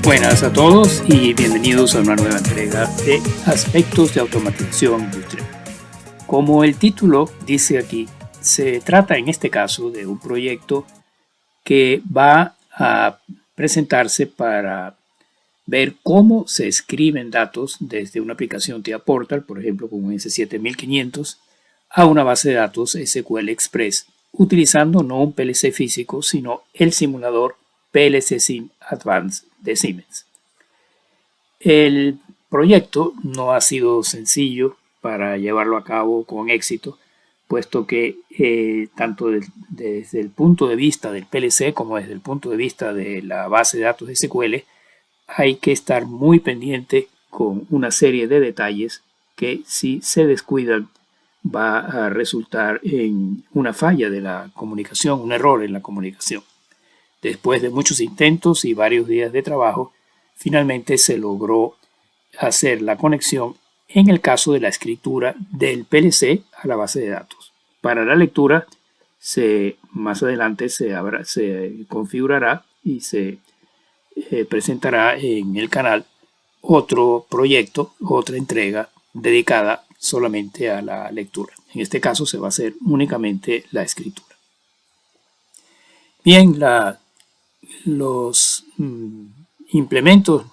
Buenas a todos y bienvenidos a una nueva entrega de Aspectos de Automatización Industrial. Como el título dice aquí, se trata en este caso de un proyecto que va a presentarse para ver cómo se escriben datos desde una aplicación TIA Portal, por ejemplo con un S7500, a una base de datos SQL Express, utilizando no un PLC físico, sino el simulador PLC Sim Advanced de Siemens. El proyecto no ha sido sencillo para llevarlo a cabo con éxito, puesto que tanto desde el punto de vista del PLC como desde el punto de vista de la base de datos SQL hay que estar muy pendiente con una serie de detalles que, si se descuidan, va a resultar en una falla de la comunicación, un error en la comunicación. Después de muchos intentos y varios días de trabajo, finalmente se logró hacer la conexión en el caso de la escritura del PLC a la base de datos. Para la lectura, más adelante se configurará y se presentará en el canal otro proyecto, otra entrega dedicada solamente a la lectura. En este caso se va a hacer únicamente la escritura. Bien, los implementos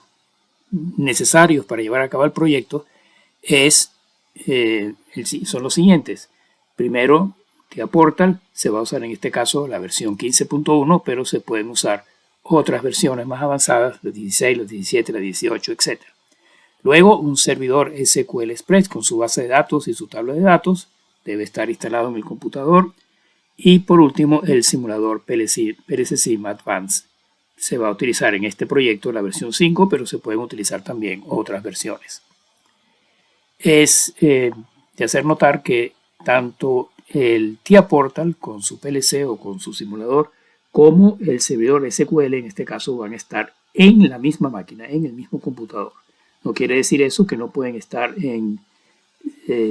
necesarios para llevar a cabo el proyecto son los siguientes. Primero, TIA Portal se va a usar en este caso la versión 15.1, pero se pueden usar otras versiones más avanzadas, los 16, los 17, los 18, etc. Luego, un servidor SQL Express con su base de datos y su tabla de datos debe estar instalado en el computador. Y por último, el simulador PLC Sim Advanced. Se va a utilizar en este proyecto la versión 5, pero se pueden utilizar también otras versiones. Es de hacer notar que tanto el TIA Portal con su PLC o con su simulador, como el servidor SQL en este caso van a estar en la misma máquina, en el mismo computador. No quiere decir eso que no pueden estar en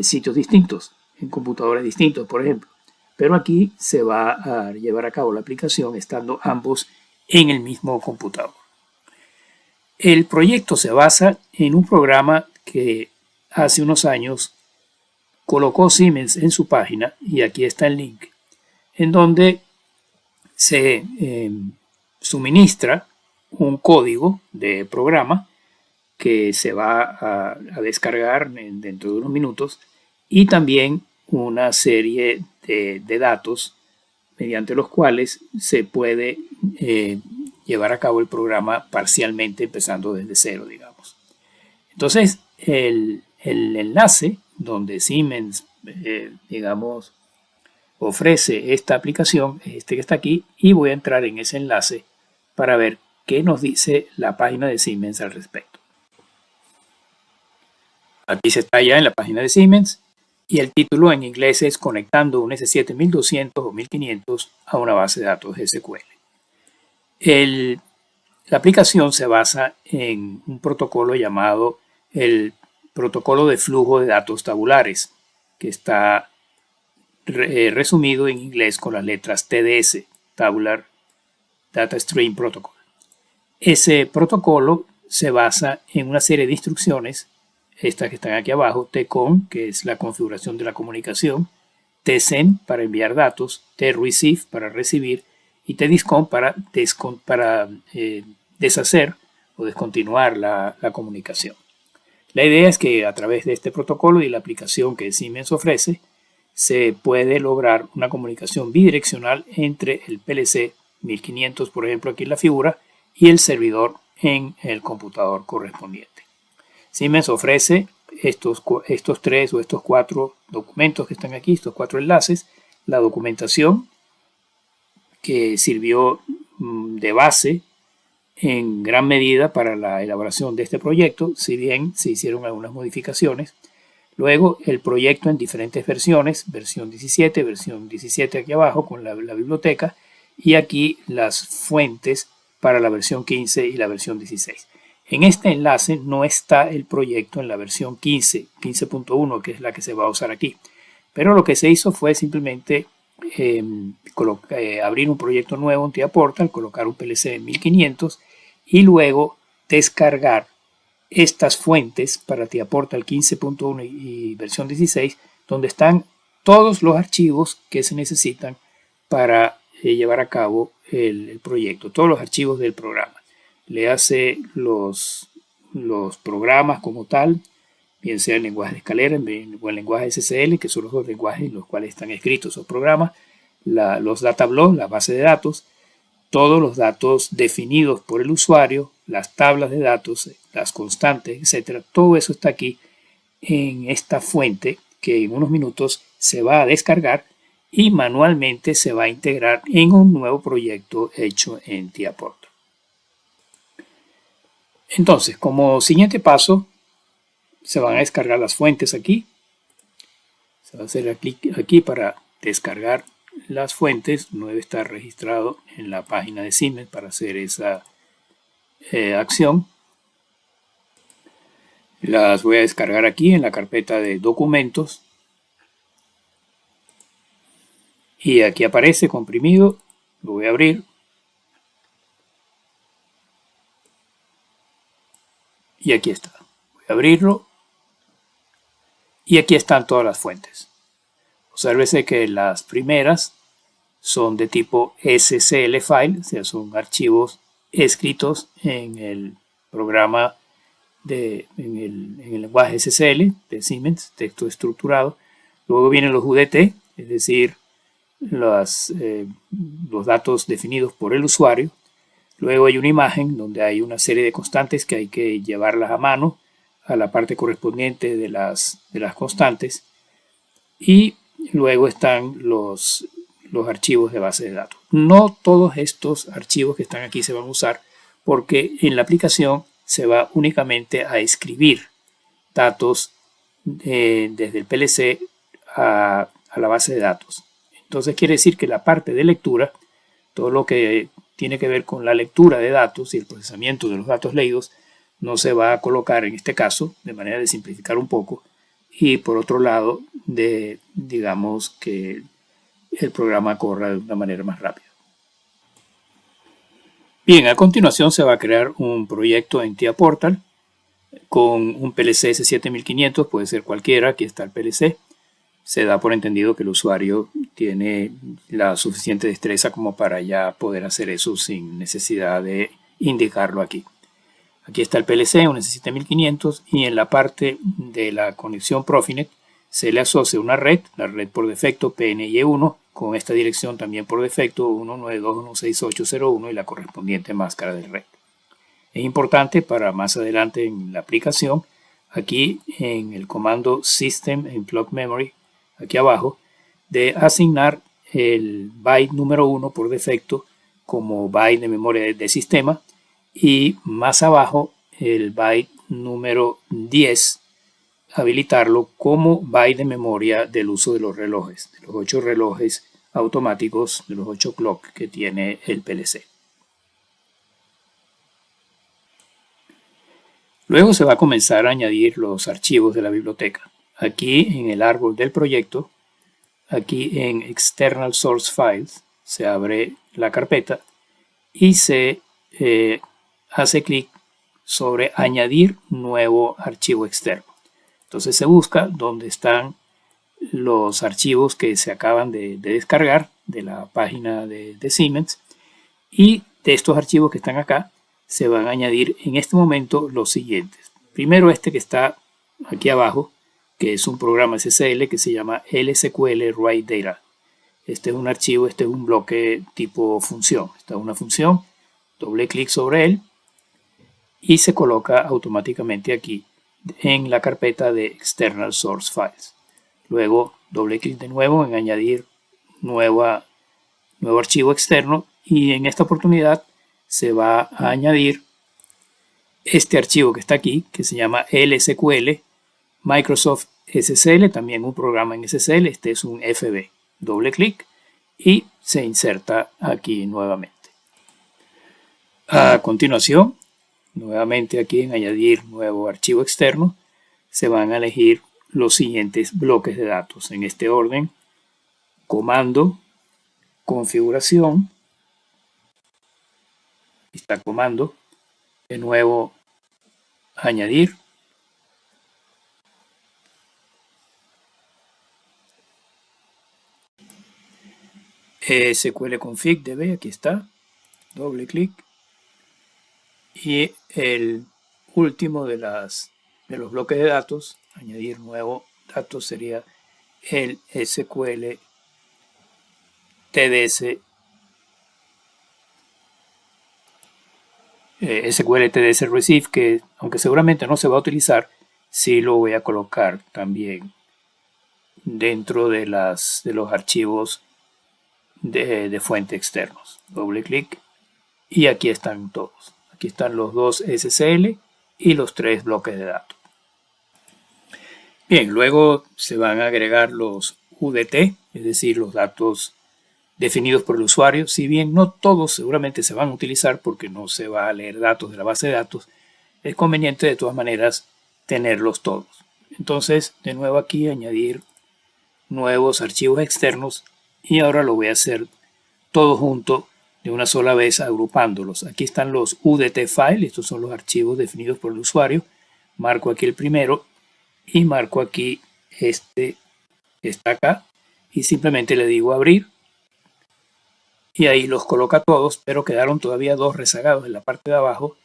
sitios distintos, en computadores distintos, por ejemplo. Pero aquí se va a llevar a cabo la aplicación estando ambos en el mismo computador. El proyecto se basa en un programa que hace unos años colocó Siemens en su página, y aquí está el link, en donde se suministra un código de programa que se va a descargar dentro de unos minutos, y también una serie de datos mediante los cuales se puede llevar a cabo el programa parcialmente, empezando desde cero, digamos. Entonces, el enlace donde Siemens, ofrece esta aplicación es este que está aquí, y voy a entrar en ese enlace para ver qué nos dice la página de Siemens al respecto. Aquí se está ya en la página de Siemens. Y el título en inglés es Conectando un S7200 o 1500 a una base de datos SQL. La aplicación se basa en un protocolo llamado el protocolo de flujo de datos tabulares, que está resumido en inglés con las letras TDS, Tabular Data Stream Protocol. Ese protocolo se basa en una serie de instrucciones, estas que están aquí abajo: TCON, que es la configuración de la comunicación; TSEND para enviar datos; TRECEIVE para recibir; y TDISCON para deshacer o descontinuar la comunicación. La idea es que a través de este protocolo y la aplicación que Siemens ofrece, se puede lograr una comunicación bidireccional entre el PLC 1500, por ejemplo aquí en la figura, y el servidor en el computador correspondiente. Siemens ofrece estos 3 o estos 4 documentos que están aquí, estos 4 enlaces: la documentación, que sirvió de base en gran medida para la elaboración de este proyecto, si bien se hicieron algunas modificaciones. Luego el proyecto en diferentes versiones, versión 17 aquí abajo con la biblioteca, y aquí las fuentes para la versión 15 y la versión 16. En este enlace no está el proyecto en la versión 15.1, que es la que se va a usar aquí. Pero lo que se hizo fue simplemente abrir un proyecto nuevo en TIA Portal, colocar un PLC en 1500 y luego descargar estas fuentes para TIA Portal 15.1 y versión 16, donde están todos los archivos que se necesitan para llevar a cabo el proyecto, todos los archivos del programa. Le hace los programas como tal, bien sea en lenguaje de escalera o en lenguaje SSL, que son los dos lenguajes en los cuales están escritos esos programas, los data blocks, la base de datos, todos los datos definidos por el usuario, las tablas de datos, las constantes, etc. Todo eso está aquí en esta fuente que en unos minutos se va a descargar y manualmente se va a integrar en un nuevo proyecto hecho en TIA Portal. Entonces, como siguiente paso, se van a descargar las fuentes aquí. Se va a hacer clic aquí para descargar las fuentes. No debe estar registrado en la página de Siemens para hacer esa acción. Las voy a descargar aquí en la carpeta de documentos. Y aquí aparece comprimido. Lo voy a abrir. Y aquí está. Voy a abrirlo. Y aquí están todas las fuentes. Obsérvese que las primeras son de tipo SCL file, o sea, son archivos escritos en el programa en el lenguaje SSL de Siemens, texto estructurado. Luego vienen los UDT, es decir, los datos definidos por el usuario. Luego hay una imagen donde hay una serie de constantes que hay que llevarlas a mano a la parte correspondiente de las constantes. Y luego están los archivos de base de datos. No todos estos archivos que están aquí se van a usar porque en la aplicación se va únicamente a escribir datos desde el PLC a la base de datos. Entonces quiere decir que la parte de lectura, todo lo que tiene que ver con la lectura de datos y el procesamiento de los datos leídos, no se va a colocar en este caso, de manera de simplificar un poco, y por otro lado, digamos que el programa corra de una manera más rápida. Bien, a continuación se va a crear un proyecto en TIA Portal con un PLC S7500, puede ser cualquiera, aquí está el PLC. Se da por entendido que el usuario tiene la suficiente destreza como para ya poder hacer eso sin necesidad de indicarlo aquí. Aquí está el PLC, un S7500, y en la parte de la conexión Profinet se le asocia una red, la red por defecto PNY1, con esta dirección también por defecto 192.168.0.1 y la correspondiente máscara de red. Es importante para más adelante en la aplicación, aquí en el comando System en Block Memory, aquí abajo, de asignar el byte número 1 por defecto como byte de memoria de sistema y más abajo el byte número 10 habilitarlo como byte de memoria del uso de los relojes, de los 8 relojes automáticos, de los 8 clock que tiene el PLC. Luego se va a comenzar a añadir los archivos de la biblioteca. Aquí en el árbol del proyecto, aquí en External Source Files, se abre la carpeta y se hace clic sobre añadir nuevo archivo externo. Entonces se busca dónde están los archivos que se acaban de descargar de la página de Siemens, y de estos archivos que están acá se van a añadir en este momento los siguientes. Primero este que está aquí abajo, que es un programa SSL que se llama LSQL Write Data. Este es un archivo, este es un bloque tipo función. Esta es una función, doble clic sobre él y se coloca automáticamente aquí en la carpeta de External Source Files. Luego doble clic de nuevo en añadir nuevo nuevo archivo externo, y en esta oportunidad se va a añadir este archivo que está aquí, que se llama LSQL Microsoft SSL, también un programa en SSL. Este es un FB. Doble clic y se inserta aquí nuevamente. A continuación, nuevamente aquí en añadir nuevo archivo externo, se van a elegir los siguientes bloques de datos en este orden: comando, configuración, está comando, de nuevo añadir, SQL config db, aquí está, doble clic, y el último de los bloques de datos, añadir nuevo datos, sería el SQL TDS, SQL TDS Receive, que aunque seguramente no se va a utilizar, sí lo voy a colocar también dentro de los archivos de fuente externos. Doble clic y aquí están todos. Aquí están los dos SSL y los 3 bloques de datos. Bien, luego se van a agregar los UDT, es decir, los datos definidos por el usuario. Si bien no todos seguramente se van a utilizar porque no se va a leer datos de la base de datos, es conveniente de todas maneras tenerlos todos. Entonces, de nuevo aquí añadir nuevos archivos externos, y ahora lo voy a hacer todo junto de una sola vez, agrupándolos. Aquí están los UDT file, estos son los archivos definidos por el usuario. Marco aquí el primero y marco aquí este que está acá y simplemente le digo abrir, y ahí los coloca todos, pero quedaron todavía 2 rezagados en la parte de abajo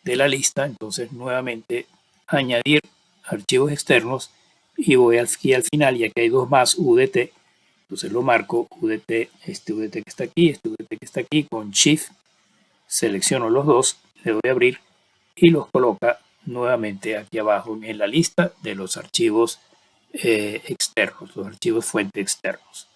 de la lista. Entonces nuevamente añadir archivos externos y voy aquí al final, y aquí hay 2 más UDT. Entonces lo marco UDT, este UDT que está aquí, este UDT que está aquí, con Shift selecciono los 2, le doy a abrir y los coloca nuevamente aquí abajo en la lista de los archivos externos, los archivos fuente externos.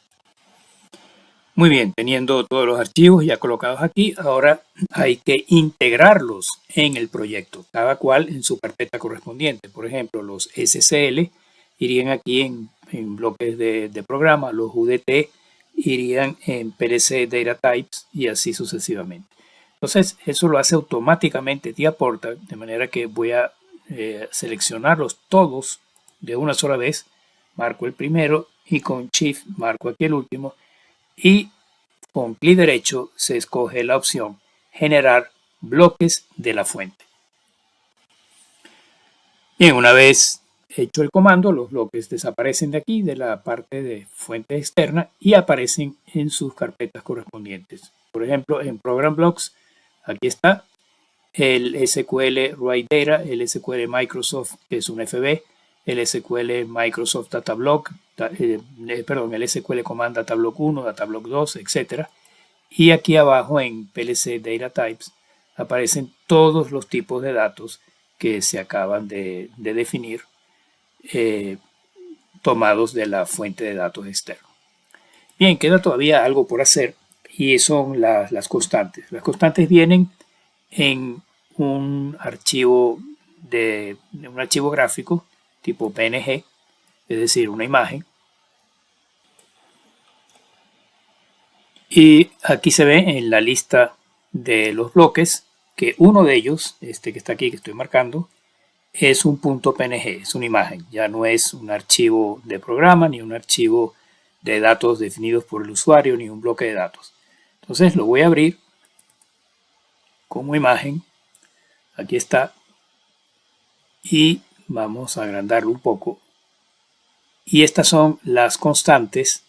Muy bien, teniendo todos los archivos ya colocados aquí, ahora hay que integrarlos en el proyecto, cada cual en su carpeta correspondiente. Por ejemplo, los SSL irían aquí en bloques de programa, los UDT irían en PLC Data Types y así sucesivamente. Entonces, eso lo hace automáticamente Tiaportal, de manera que voy a seleccionarlos todos de una sola vez. Marco el primero y con Shift marco aquí el último, y con clic derecho se escoge la opción generar bloques de la fuente. Bien, una vez hecho el comando, los bloques desaparecen de aquí, de la parte de fuente externa, y aparecen en sus carpetas correspondientes. Por ejemplo, en Program Blocks, aquí está el SQL Write Data, el SQL Microsoft, que es un FB, el SQL Microsoft Datablock, el SQL Command Datablock 1, Datablock 2, etc. Y aquí abajo en PLC Data Types aparecen todos los tipos de datos que se acaban de definir, tomados de la fuente de datos externa. Bien, queda todavía algo por hacer, y son las constantes. Las constantes vienen en un archivo gráfico tipo PNG, es decir, una imagen. Y aquí se ve en la lista de los bloques que uno de ellos, este que está aquí, que estoy marcando, es un .png, es una imagen, ya no es un archivo de programa, ni un archivo de datos definidos por el usuario, ni un bloque de datos. Entonces lo voy a abrir como imagen, aquí está, y vamos a agrandarlo un poco. Y estas son las constantes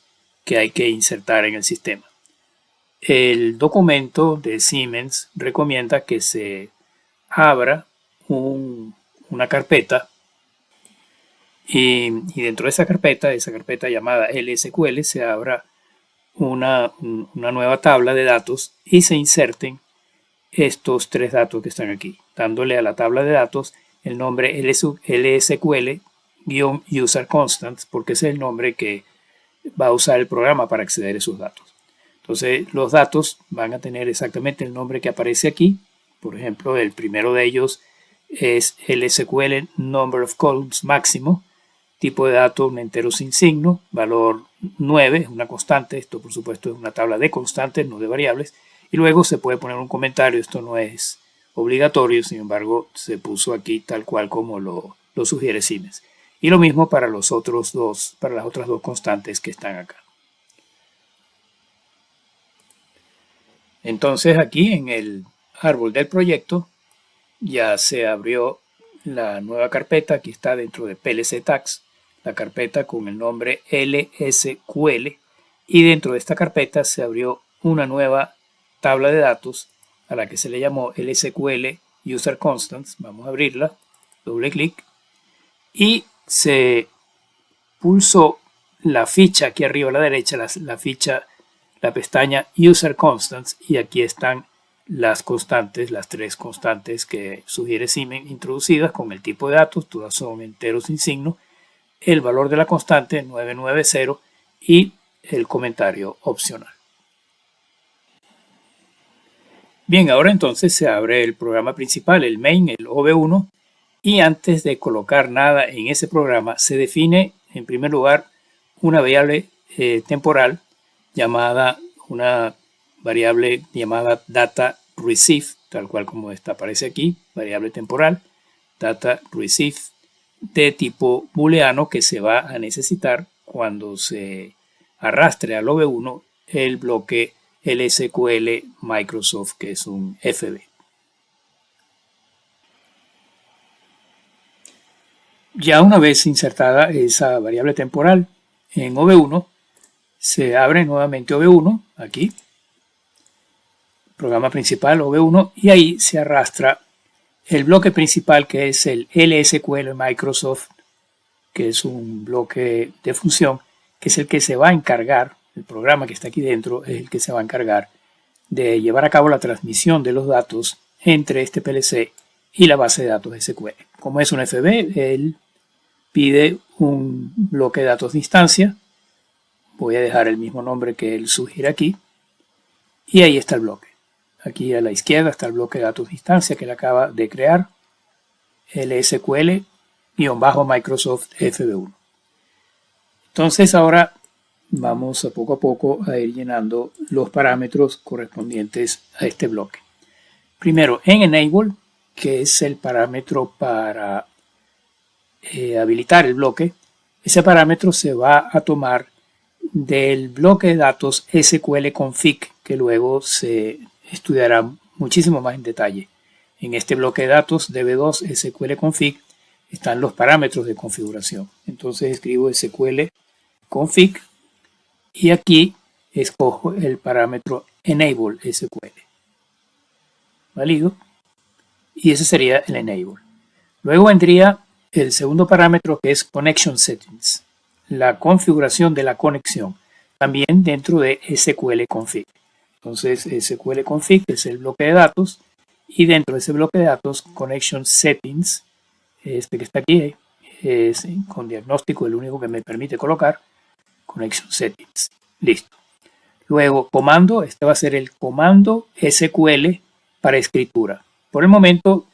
que hay que insertar en el sistema. El documento de Siemens recomienda que se abra una carpeta, y dentro de esa carpeta llamada LSQL, se abra una nueva tabla de datos y se inserten estos 3 datos que están aquí, dándole a la tabla de datos el nombre LSQL-user constants, porque ese es el nombre que va a usar el programa para acceder a esos datos. Entonces los datos van a tener exactamente el nombre que aparece aquí. Por ejemplo, el primero de ellos es el SQL Number of Columns máximo, tipo de dato un entero sin signo, valor 9, es una constante, esto por supuesto es una tabla de constantes, no de variables, y luego se puede poner un comentario, esto no es obligatorio, sin embargo se puso aquí tal cual como lo sugiere Siemens. Y lo mismo para los otros dos, para las otras dos constantes que están acá. Entonces aquí en el árbol del proyecto ya se abrió la nueva carpeta, aquí está dentro de PLC Tags, la carpeta con el nombre LSQL, y dentro de esta carpeta se abrió una nueva tabla de datos a la que se le llamó LSQL User Constants. Vamos a abrirla, doble clic, y se pulsó la ficha aquí arriba a la derecha, la ficha, la pestaña User Constants, y aquí están las constantes, las tres constantes que sugiere Siemens introducidas con el tipo de datos, todas son enteros sin signo, el valor de la constante 990 y el comentario opcional. Bien, ahora entonces se abre el programa principal, el main, el OV1, y antes de colocar nada en ese programa se define en primer lugar una variable temporal llamada, una variable llamada data receive, tal cual como esta aparece aquí, variable temporal, data receive, de tipo booleano que se va a necesitar cuando se arrastre al OV1 el bloque LSQL Microsoft, que es un FB. Ya una vez insertada esa variable temporal en OV1, se abre nuevamente OV1, aquí, programa principal OV1, y ahí se arrastra el bloque principal que es el LSQL Microsoft, que es un bloque de función, que es el que se va a encargar, el programa que está aquí dentro es el que se va a encargar de llevar a cabo la transmisión de los datos entre este PLC y la base de datos SQL. Como es un FB, él pide un bloque de datos de instancia. Voy a dejar el mismo nombre que él sugiere aquí. Y ahí está el bloque. Aquí a la izquierda está el bloque de datos de instancia que él acaba de crear. LSQL-Microsoft FB1. Entonces ahora vamos a poco a ir llenando los parámetros correspondientes a este bloque. Primero en Enable, que es el parámetro para habilitar el bloque. Ese parámetro se va a tomar del bloque de datos SQL config, que luego se estudiará muchísimo más en detalle. En este bloque de datos DB2 SQL config están los parámetros de configuración. Entonces escribo SQL config y aquí escojo el parámetro enable SQL. Válido. Y ese sería el enable. Luego vendría el segundo parámetro, que es connection settings, la configuración de la conexión, también dentro de SQL config. Entonces SQL config es el bloque de datos y dentro de ese bloque de datos connection settings, este que está aquí, es con diagnóstico el único que me permite colocar connection settings. Listo. Luego comando, este va a ser el comando SQL para escritura. Por el momento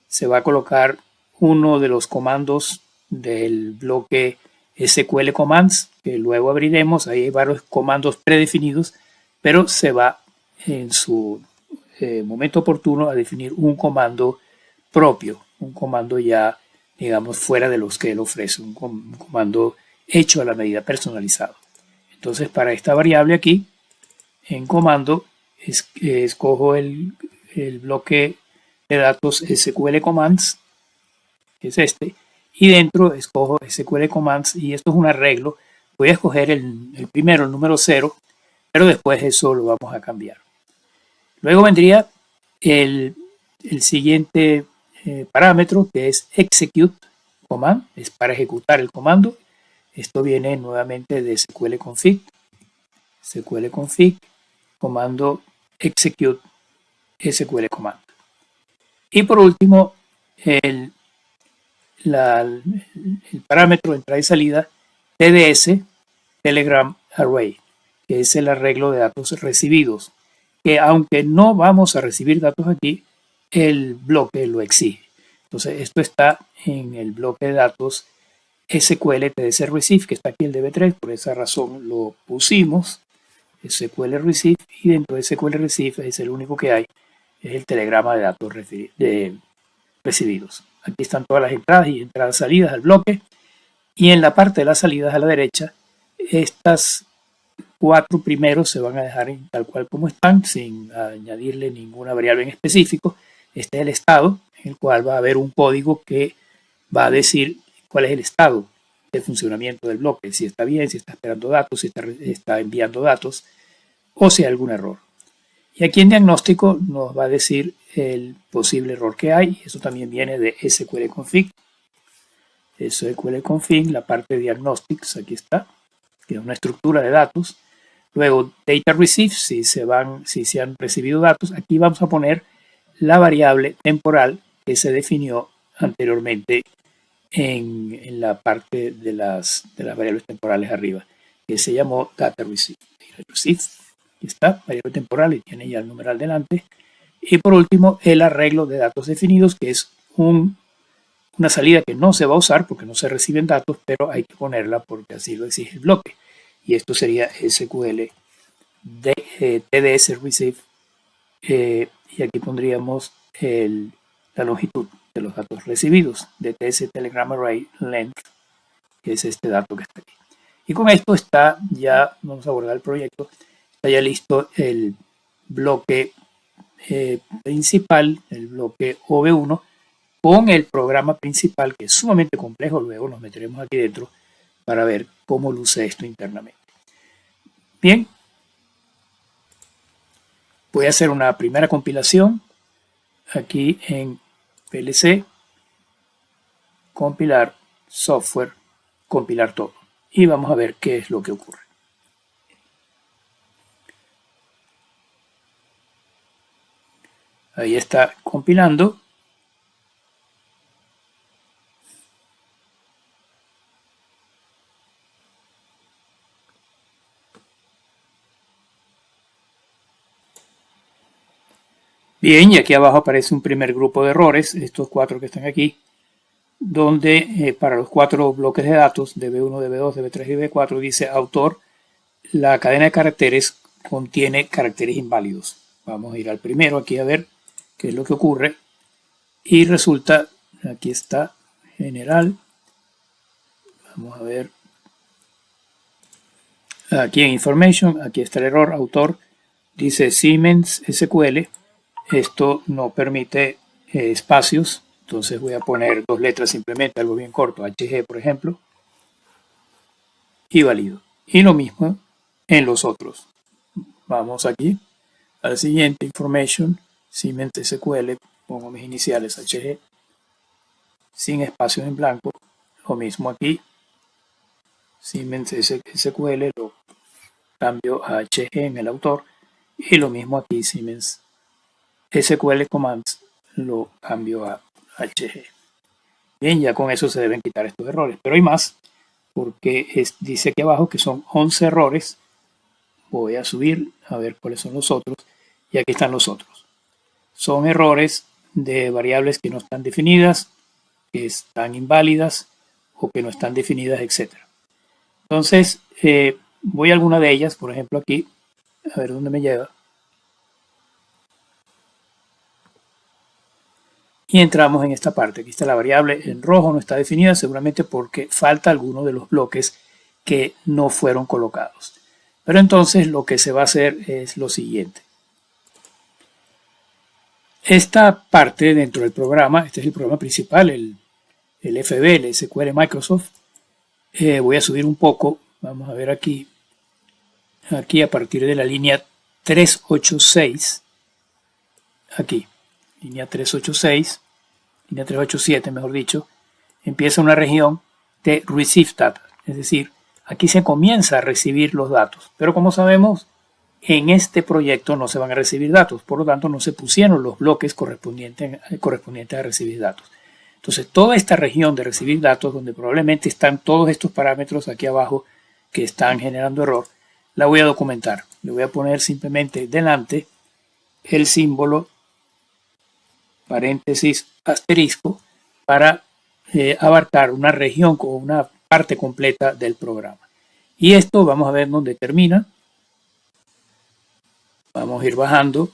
se va a colocar uno de los comandos del bloque SQL Commands, que luego abriremos. Ahí hay varios comandos predefinidos, pero se va en su momento oportuno a definir un comando propio, un comando ya, digamos, fuera de los que él ofrece, un comando hecho a la medida, personalizado. Entonces, para esta variable aquí, en comando, escojo el bloque de datos SQL Commands, que es este, y dentro escojo SQL Commands, y esto es un arreglo. Voy a escoger el primero, el número 0, pero después eso lo vamos a cambiar. Luego vendría el siguiente parámetro, que es execute command, es para ejecutar el comando. Esto viene nuevamente de SQL config, comando execute SQL command. Y por último, el parámetro de entrada y salida TDS, Telegram Array. que es el arreglo de datos recibidos, que aunque no vamos a recibir datos aquí, el bloque lo exige. Entonces esto está en el bloque de datos SQL TDC Receive, que está aquí el DB3, por esa razón lo pusimos, SQL Receive, y dentro de SQL Receive es el único que hay, es el telegrama de datos recibidos. Aquí están todas las entradas y salidas al bloque, y en la parte de las salidas a la derecha, estas 4 primeros se van a dejar tal cual como están, sin añadirle ninguna variable en específico. Este es el estado, en el cual va a haber un código que va a decir cuál es el estado de funcionamiento del bloque, si está bien, si está esperando datos, si está enviando datos o si hay algún error. Y aquí en diagnóstico nos va a decir el posible error que hay. Eso también viene de SQL Config. SQL Config, la parte de Diagnostics, aquí está, que es una estructura de datos. Luego Data Receive, si se han recibido datos. Aquí vamos a poner la variable temporal que se definió anteriormente en la parte de las variables temporales arriba, que se llamó Data Receive. Aquí está, variable temporal, y tiene ya el numeral delante. Y por último, el arreglo de datos definidos, que es una salida que no se va a usar porque no se reciben datos, pero hay que ponerla porque así lo exige el bloque. Y esto sería SQL TDS Receive. Y aquí pondríamos la longitud de los datos recibidos, DTS Telegram Array Length, que es este dato que está aquí. Y con esto está ya, vamos a guardar el proyecto, está ya listo el bloque principal, el bloque OV1, con el programa principal, que es sumamente complejo. Luego nos meteremos aquí dentro para ver cómo luce esto internamente. Bien, voy a hacer una primera compilación aquí en PLC, compilar software, compilar todo. Y vamos a ver qué es lo que ocurre. Ahí está compilando. Bien, y aquí abajo aparece un primer grupo de errores, estos 4 que están aquí, donde para los 4 bloques de datos, DB1, DB2, DB3 y DB4, dice autor, la cadena de caracteres contiene caracteres inválidos. Vamos a ir al primero aquí a ver qué es lo que ocurre. Y resulta, aquí está, general. Vamos a ver. Aquí en Information, aquí está el error, autor, dice Siemens SQL. Esto no permite espacios, entonces voy a poner 2 letras simplemente, algo bien corto, HG por ejemplo, y válido. Y lo mismo en los otros. Vamos aquí al siguiente, Information, Siemens SQL, pongo mis iniciales HG, sin espacios en blanco. Lo mismo aquí, Siemens SQL, lo cambio a HG en el autor, y lo mismo aquí, Siemens SQL Commands, lo cambio a HG. Bien, ya con eso se deben quitar estos errores, pero hay más, porque dice aquí abajo que son 11 errores. Voy a subir a ver cuáles son los otros, y aquí están los otros. Son errores de variables que no están definidas, que están inválidas o que no están definidas, etc. Entonces, voy a alguna de ellas, por ejemplo aquí, a ver dónde me lleva. Y entramos en esta parte. Aquí está la variable en rojo, no está definida, seguramente porque falta alguno de los bloques que no fueron colocados. Pero entonces lo que se va a hacer es lo siguiente. Esta parte dentro del programa, este es el programa principal, el FB, el SQL Microsoft. Voy a subir un poco, vamos a ver aquí a partir de la línea 386, aquí. Línea 386, línea 387 mejor dicho, empieza una región de Receive Data, es decir, aquí se comienza a recibir los datos, pero como sabemos, en este proyecto no se van a recibir datos, por lo tanto no se pusieron los bloques correspondientes a recibir datos. Entonces toda esta región de recibir datos, donde probablemente están todos estos parámetros aquí abajo que están generando error, la voy a documentar. Le voy a poner simplemente delante el símbolo paréntesis asterisco para abarcar una región o una parte completa del programa. Y esto vamos a ver dónde termina. Vamos a ir bajando.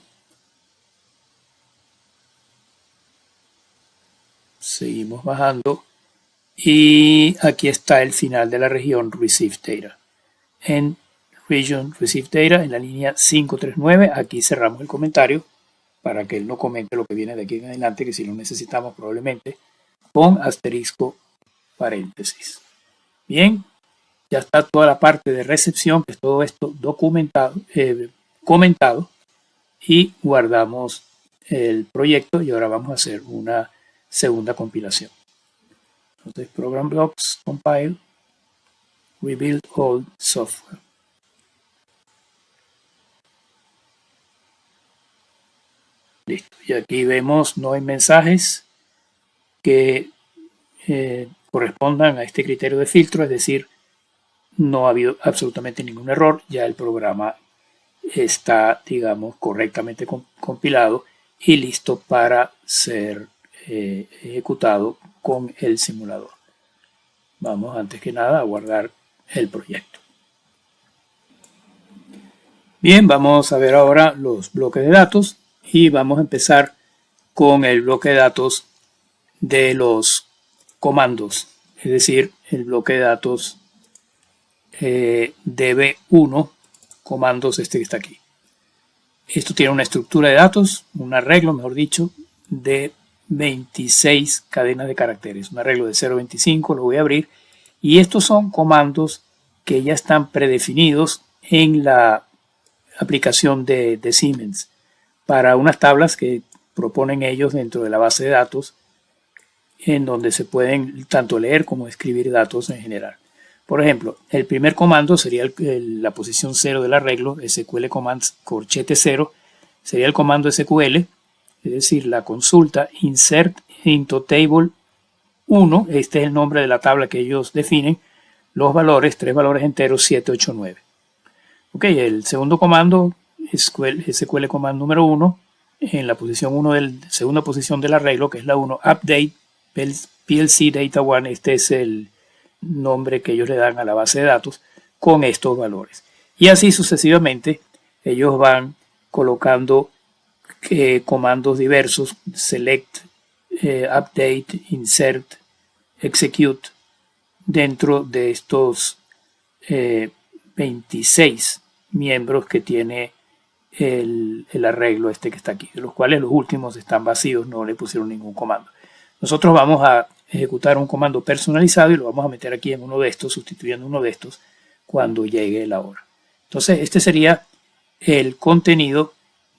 Seguimos bajando. Y aquí está el final de la región Receive Data. En Region Receive Data, en la línea 539, aquí cerramos el comentario para que él no comente lo que viene de aquí en adelante, que si lo necesitamos probablemente, con asterisco paréntesis. Bien, ya está toda la parte de recepción, que es todo esto documentado, comentado, y guardamos el proyecto y ahora vamos a hacer una segunda compilación. Entonces, Program Blocks, Compile, Rebuild All Software. Listo. Y aquí vemos no hay mensajes que correspondan a este criterio de filtro, es decir, no ha habido absolutamente ningún error, ya el programa está, digamos, correctamente compilado y listo para ser ejecutado con el simulador. Vamos antes que nada a guardar el proyecto. Bien, vamos a ver ahora los bloques de datos y vamos a empezar con el bloque de datos de los comandos, es decir, el bloque de datos DB1, comandos este que está aquí. Esto tiene una estructura de datos, un arreglo, mejor dicho, de 26 cadenas de caracteres, un arreglo de 0.25, lo voy a abrir, y estos son comandos que ya están predefinidos en la aplicación de Siemens para unas tablas que proponen ellos dentro de la base de datos, en donde se pueden tanto leer como escribir datos en general. Por ejemplo, el primer comando sería la posición 0 del arreglo, SQL Commands corchete 0, sería el comando SQL, es decir, la consulta insert into table 1, este es el nombre de la tabla que ellos definen, los valores, 3 valores enteros, 7, 8, 9. Ok, el segundo comando, SQL Command número 1, en la posición 1 segunda posición del arreglo, que es la 1, update PLC Data 1, este es el nombre que ellos le dan a la base de datos con estos valores. Y así sucesivamente, ellos van colocando comandos diversos, select, update, insert, execute, dentro de estos 26 miembros que tiene el arreglo este que está aquí, de los cuales los últimos están vacíos, no le pusieron ningún comando. Nosotros vamos a ejecutar un comando personalizado y lo vamos a meter aquí en uno de estos, sustituyendo uno de estos cuando llegue la hora. Entonces, este sería el contenido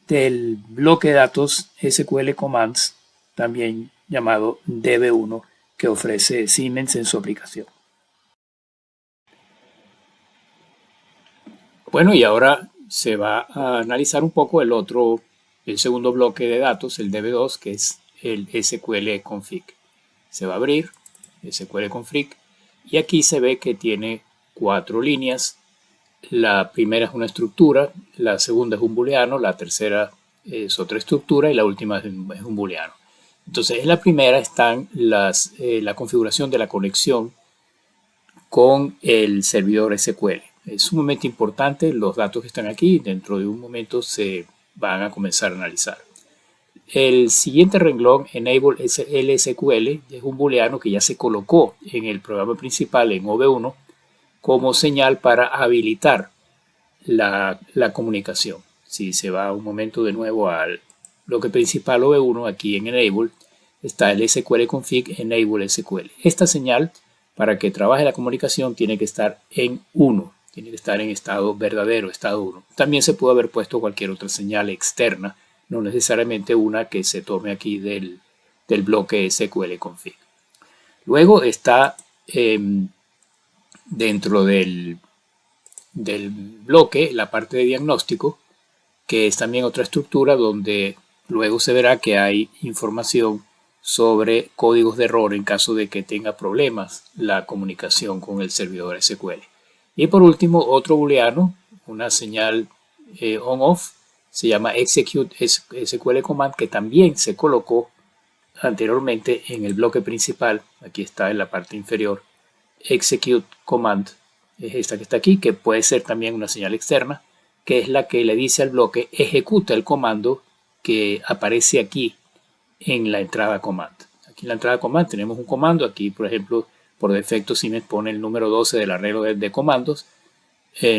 del bloque de datos SQL Commands, también llamado DB1, que ofrece Siemens en su aplicación. Bueno, y ahora se va a analizar un poco el segundo bloque de datos, el DB2, que es el SQL Config. Se va a abrir SQL Config y aquí se ve que tiene 4 líneas. La primera es una estructura, la segunda es un booleano, la tercera es otra estructura y la última es un booleano. Entonces en la primera están la configuración de la conexión con el servidor SQL. Es sumamente importante, los datos que están aquí dentro de un momento se van a comenzar a analizar. El siguiente renglón, Enable LSQL, es un booleano que ya se colocó en el programa principal en OV1 como señal para habilitar la comunicación. Si se va un momento de nuevo al bloque principal OV1, aquí en Enable está el SQL Config Enable SQL. Esta señal, para que trabaje la comunicación, tiene que estar en 1, tiene que estar en estado verdadero, estado 1. También se puede haber puesto cualquier otra señal externa, no necesariamente una que se tome aquí del bloque SQL Config. Luego está dentro del bloque la parte de diagnóstico, que es también otra estructura donde luego se verá que hay información sobre códigos de error en caso de que tenga problemas la comunicación con el servidor SQL. Y por último, otro booleano, una señal on-off, se llama execute SQL command, que también se colocó anteriormente en el bloque principal. Aquí está en la parte inferior. Execute command es esta que está aquí, que puede ser también una señal externa, que es la que le dice al bloque ejecuta el comando que aparece aquí en la entrada command. Aquí en la entrada command tenemos un comando. Aquí, por ejemplo, por defecto Siemens pone el número 12 del arreglo de comandos.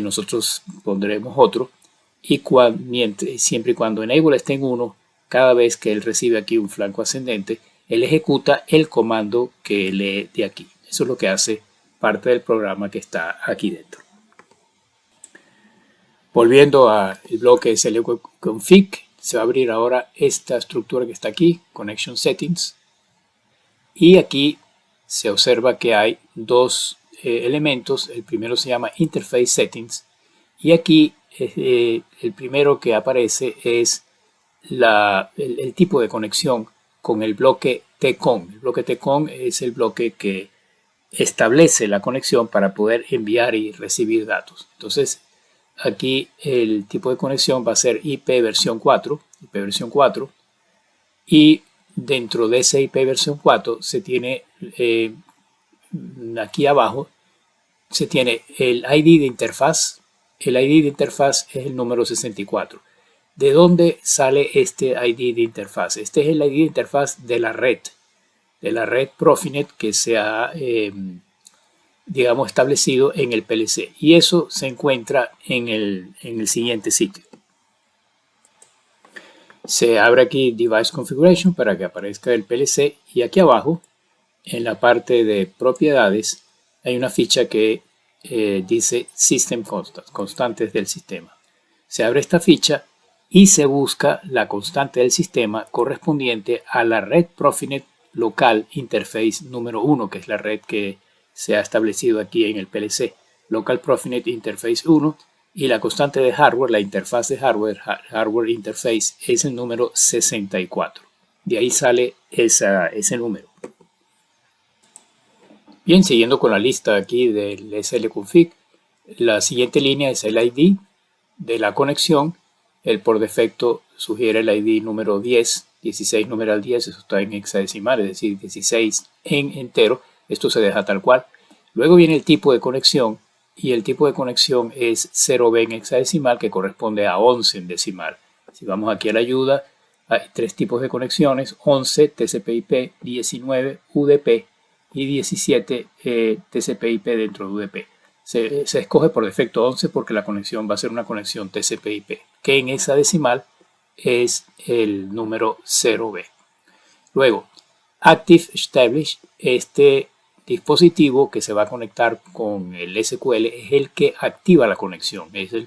Nosotros pondremos otro. Y siempre y cuando enable esté en 1, cada vez que él recibe aquí un flanco ascendente, él ejecuta el comando que lee de aquí. Eso es lo que hace parte del programa que está aquí dentro. Volviendo al bloque slconfig, se va a abrir ahora esta estructura que está aquí, Connection Settings. Y aquí se observa que hay dos elementos. El primero se llama Interface Settings. Y aquí el primero que aparece es el tipo de conexión con el bloque TCON. El bloque TCON es el bloque que establece la conexión para poder enviar y recibir datos. Entonces, aquí el tipo de conexión va a ser IP versión 4, y dentro de ese IP versión 4 se tiene aquí abajo se tiene el ID de interfaz. El ID de interfaz es el número 64. ¿De dónde sale este ID de interfaz? Este es el ID de interfaz de la red Profinet que se ha digamos establecido en el PLC, y eso se encuentra en el siguiente sitio. Se abre aquí Device Configuration para que aparezca el PLC, y aquí abajo en la parte de propiedades hay una ficha que dice System Constants, constantes del sistema. Se abre esta ficha y se busca la constante del sistema correspondiente a la red Profinet local interface número 1, que es la red que se ha establecido aquí en el PLC, Local Profinet Interface 1, y la constante de hardware, la interfaz de hardware interface, es el número 64. De ahí sale ese número. Bien, siguiendo con la lista aquí del slconfig, la siguiente línea es el ID de la conexión. Él por defecto sugiere el ID número 10, 16 numeral 10, eso está en hexadecimal, es decir, 16 en entero. Esto se deja tal cual. Luego viene el tipo de conexión, y el tipo de conexión es 0B en hexadecimal, que corresponde a 11 en decimal. Si vamos aquí a la ayuda, hay tres tipos de conexiones: 11 TCP/IP, 19 UDP y 17 TCP/IP dentro de UDP. Se escoge por defecto 11 porque la conexión va a ser una conexión TCP/IP, que en hexadecimal es el número 0B. Luego, Active Establish, este dispositivo que se va a conectar con el SQL es el que activa la conexión, es el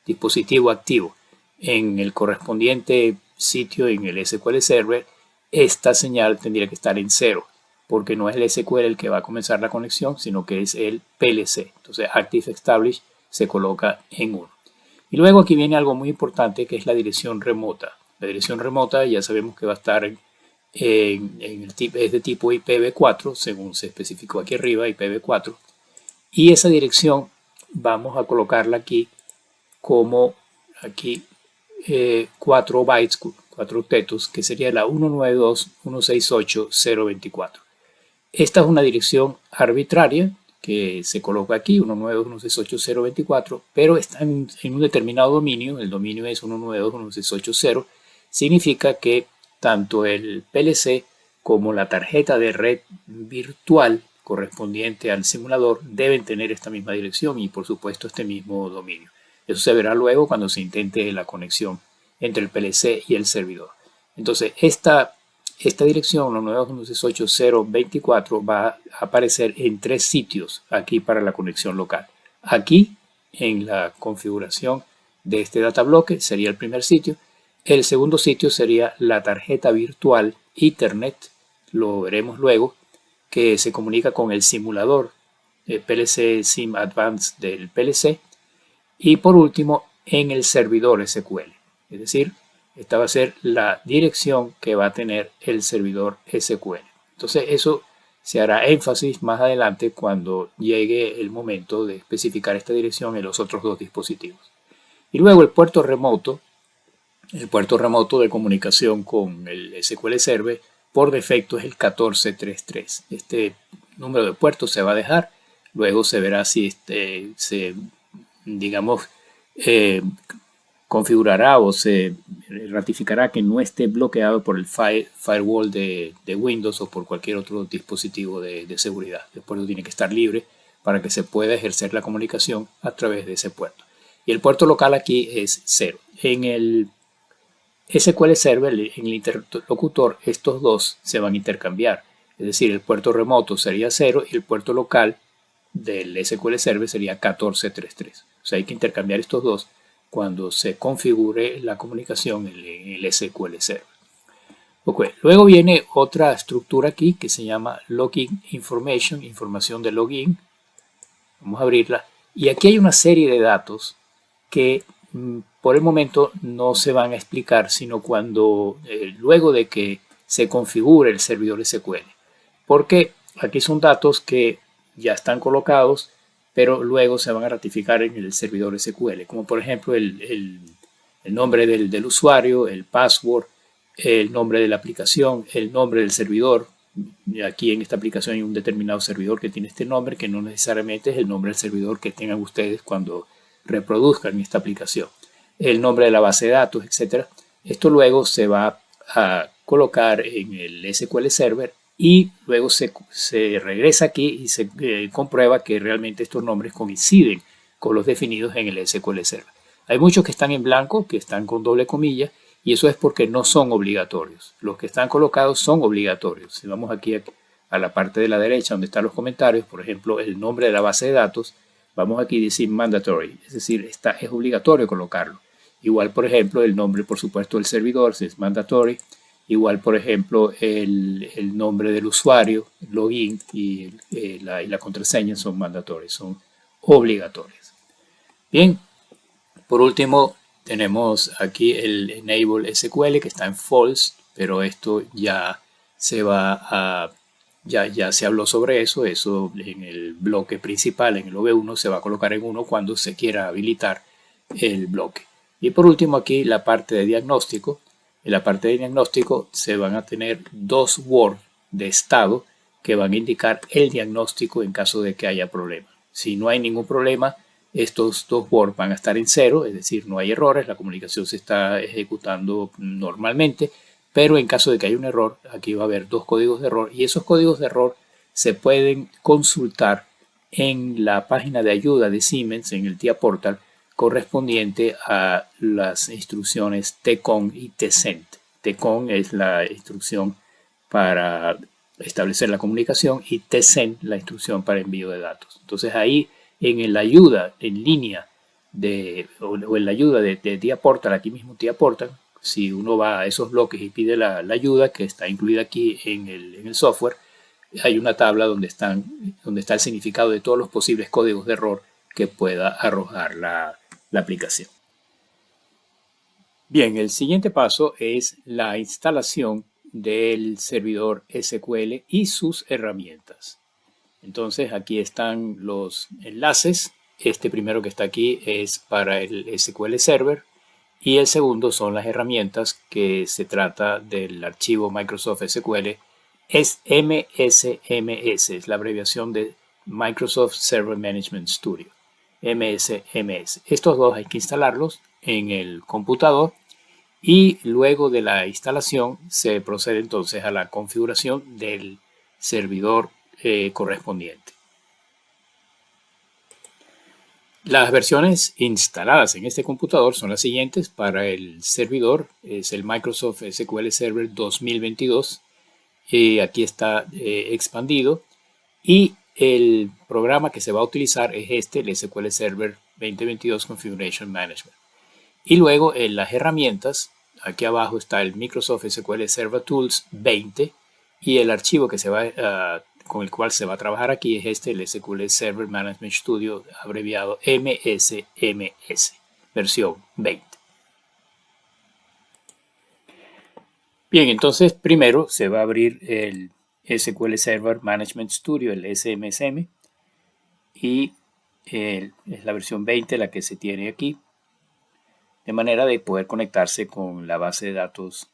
dispositivo activo. En el correspondiente sitio en el SQL Server, esta señal tendría que estar en 0, porque no es el SQL el que va a comenzar la conexión, sino que es el PLC. Entonces, Active Establish se coloca en 1. Y luego aquí viene algo muy importante, que es la dirección remota. La dirección remota ya sabemos que va a estar es de tipo IPv4, según se especificó aquí arriba, IPv4. Y esa dirección vamos a colocarla aquí como 4 bytes, 4 octetos, que sería la 192.168.024. Esta es una dirección arbitraria que se coloca aquí, 192.168.024, pero está en un determinado dominio. El dominio es 192.168.0. Significa que tanto el PLC como la tarjeta de red virtual correspondiente al simulador deben tener esta misma dirección y por supuesto este mismo dominio. Eso se verá luego cuando se intente la conexión entre el PLC y el servidor. Entonces esta dirección 192.168.024 va a aparecer en 3 sitios aquí para la conexión local. Aquí en la configuración de este data bloque sería el primer sitio. El segundo sitio sería la tarjeta virtual Ethernet, lo veremos luego, que se comunica con el simulador PLC Sim Advanced del PLC. Y por último, en el servidor SQL. Es decir, esta va a ser la dirección que va a tener el servidor SQL. Entonces eso se hará énfasis más adelante cuando llegue el momento de especificar esta dirección en los otros dos dispositivos. Y luego el puerto remoto de comunicación con el SQL Server, por defecto es el 1433. Este número de puertos se va a dejar, luego se verá si digamos, eh, configurará o se ratificará que no esté bloqueado por el firewall de Windows o por cualquier otro dispositivo de seguridad. El puerto tiene que estar libre para que se pueda ejercer la comunicación a través de ese puerto. Y el puerto local aquí es 0. En el SQL Server, en el interlocutor, estos dos se van a intercambiar. Es decir, el puerto remoto sería 0 y el puerto local del SQL Server sería 1433. O sea, hay que intercambiar estos dos cuando se configure la comunicación en el SQL Server. Okay. Luego viene otra estructura aquí que se llama Login Information, información de login. Vamos a abrirla. Y aquí hay una serie de datos que por el momento no se van a explicar, sino cuando luego de que se configure el servidor SQL. Porque aquí son datos que ya están colocados, pero luego se van a ratificar en el servidor SQL, como por ejemplo el nombre del usuario, el password, el nombre de la aplicación, el nombre del servidor. Aquí en esta aplicación hay un determinado servidor que tiene este nombre, que no necesariamente es el nombre del servidor que tengan ustedes cuando reproduzcan esta aplicación. El nombre de la base de datos, etc. Esto luego se va a colocar en el SQL Server y luego se regresa aquí y se comprueba que realmente estos nombres coinciden con los definidos en el SQL Server. Hay muchos que están en blanco, que están con doble comilla, y eso es porque no son obligatorios. Los que están colocados son obligatorios. Si vamos aquí a la parte de la derecha donde están los comentarios, por ejemplo, el nombre de la base de datos, vamos aquí a decir mandatory, es decir, es obligatorio colocarlo. Igual, por ejemplo, el nombre, por supuesto, del servidor, si es mandatory. Igual, por ejemplo, el nombre del usuario, login y la contraseña son mandatorios, son obligatorios. Bien, por último, tenemos aquí el Enable SQL que está en false, pero esto ya se va a... Ya se habló sobre eso en el bloque principal, en el OV1, se va a colocar en 1 cuando se quiera habilitar el bloque. Y por último aquí la parte de diagnóstico. En la parte de diagnóstico se van a tener dos words de estado que van a indicar el diagnóstico en caso de que haya problema. Si no hay ningún problema, estos dos words van a estar en 0, es decir, no hay errores, la comunicación se está ejecutando normalmente, pero en caso de que haya un error, aquí va a haber dos códigos de error y esos códigos de error se pueden consultar en la página de ayuda de Siemens, en el TIA Portal, correspondiente a las instrucciones tcon y tsend. Tcon es la instrucción para establecer la comunicación y tsend la instrucción para envío de datos. Entonces ahí en la ayuda en línea o en la ayuda de TIA Portal, aquí mismo TIA Portal, si uno va a esos bloques y pide la ayuda que está incluida aquí en el software, hay una tabla donde está el significado de todos los posibles códigos de error que pueda arrojar la aplicación. Bien, el siguiente paso es la instalación del servidor SQL y sus herramientas. Entonces aquí están los enlaces. Este primero que está aquí es para el SQL Server y el segundo son las herramientas que se trata del archivo Microsoft SQL. Es MSMS, es la abreviación de Microsoft Server Management Studio. MSMS. Estos dos hay que instalarlos en el computador y luego de la instalación se procede entonces a la configuración del servidor correspondiente. Las versiones instaladas en este computador son las siguientes. Para el servidor es el Microsoft SQL Server 2022. Aquí está expandido y el programa que se va a utilizar es el SQL Server 2022 Configuration Management. Y luego en las herramientas, aquí abajo está el Microsoft SQL Server Tools 20 y el archivo que con el cual se va a trabajar aquí es el SQL Server Management Studio, abreviado MSMS, versión 20. Bien, entonces primero se va a abrir el SQL Server Management Studio, el SMSM, y es la versión 20 la que se tiene aquí. de manera de poder conectarse con la base de datos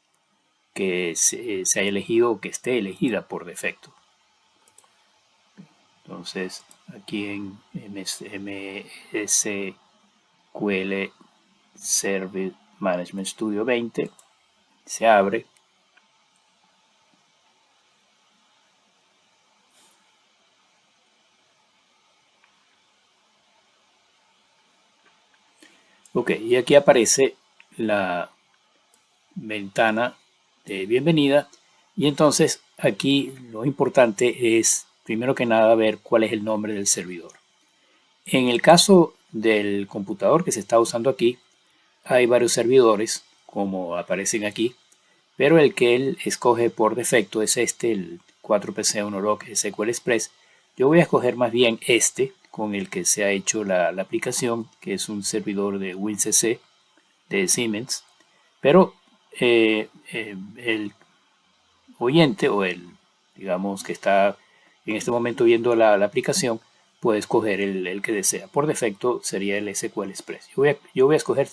que se haya elegido o que esté elegida por defecto. Entonces, aquí en MSQL Service Management Studio 20 se abre. Ok, y aquí aparece la ventana de bienvenida, y entonces aquí lo importante es primero que nada ver cuál es el nombre del servidor. En el caso del computador que se está usando aquí, hay varios servidores como aparecen aquí, pero el que él escoge por defecto es este, el 4PC1Log SQL Express. Yo voy a escoger más bien este con el que se ha hecho la aplicación, que es un servidor de WinCC de Siemens, pero el oyente o digamos, que está en este momento viendo la aplicación, puede escoger el que desea. Por defecto sería el SQL Express. Yo voy a escoger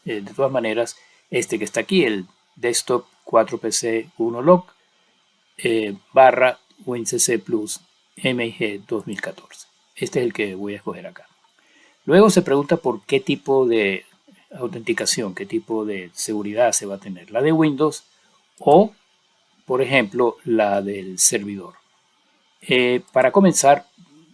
de todas maneras este que está aquí, el Desktop 4PC1Log barra WinCC Plus MIG 2014. Este es el que voy a escoger acá. Luego se pregunta por qué tipo de autenticación, qué tipo de seguridad se va a tener. La de Windows o, por ejemplo, la del servidor. Para comenzar,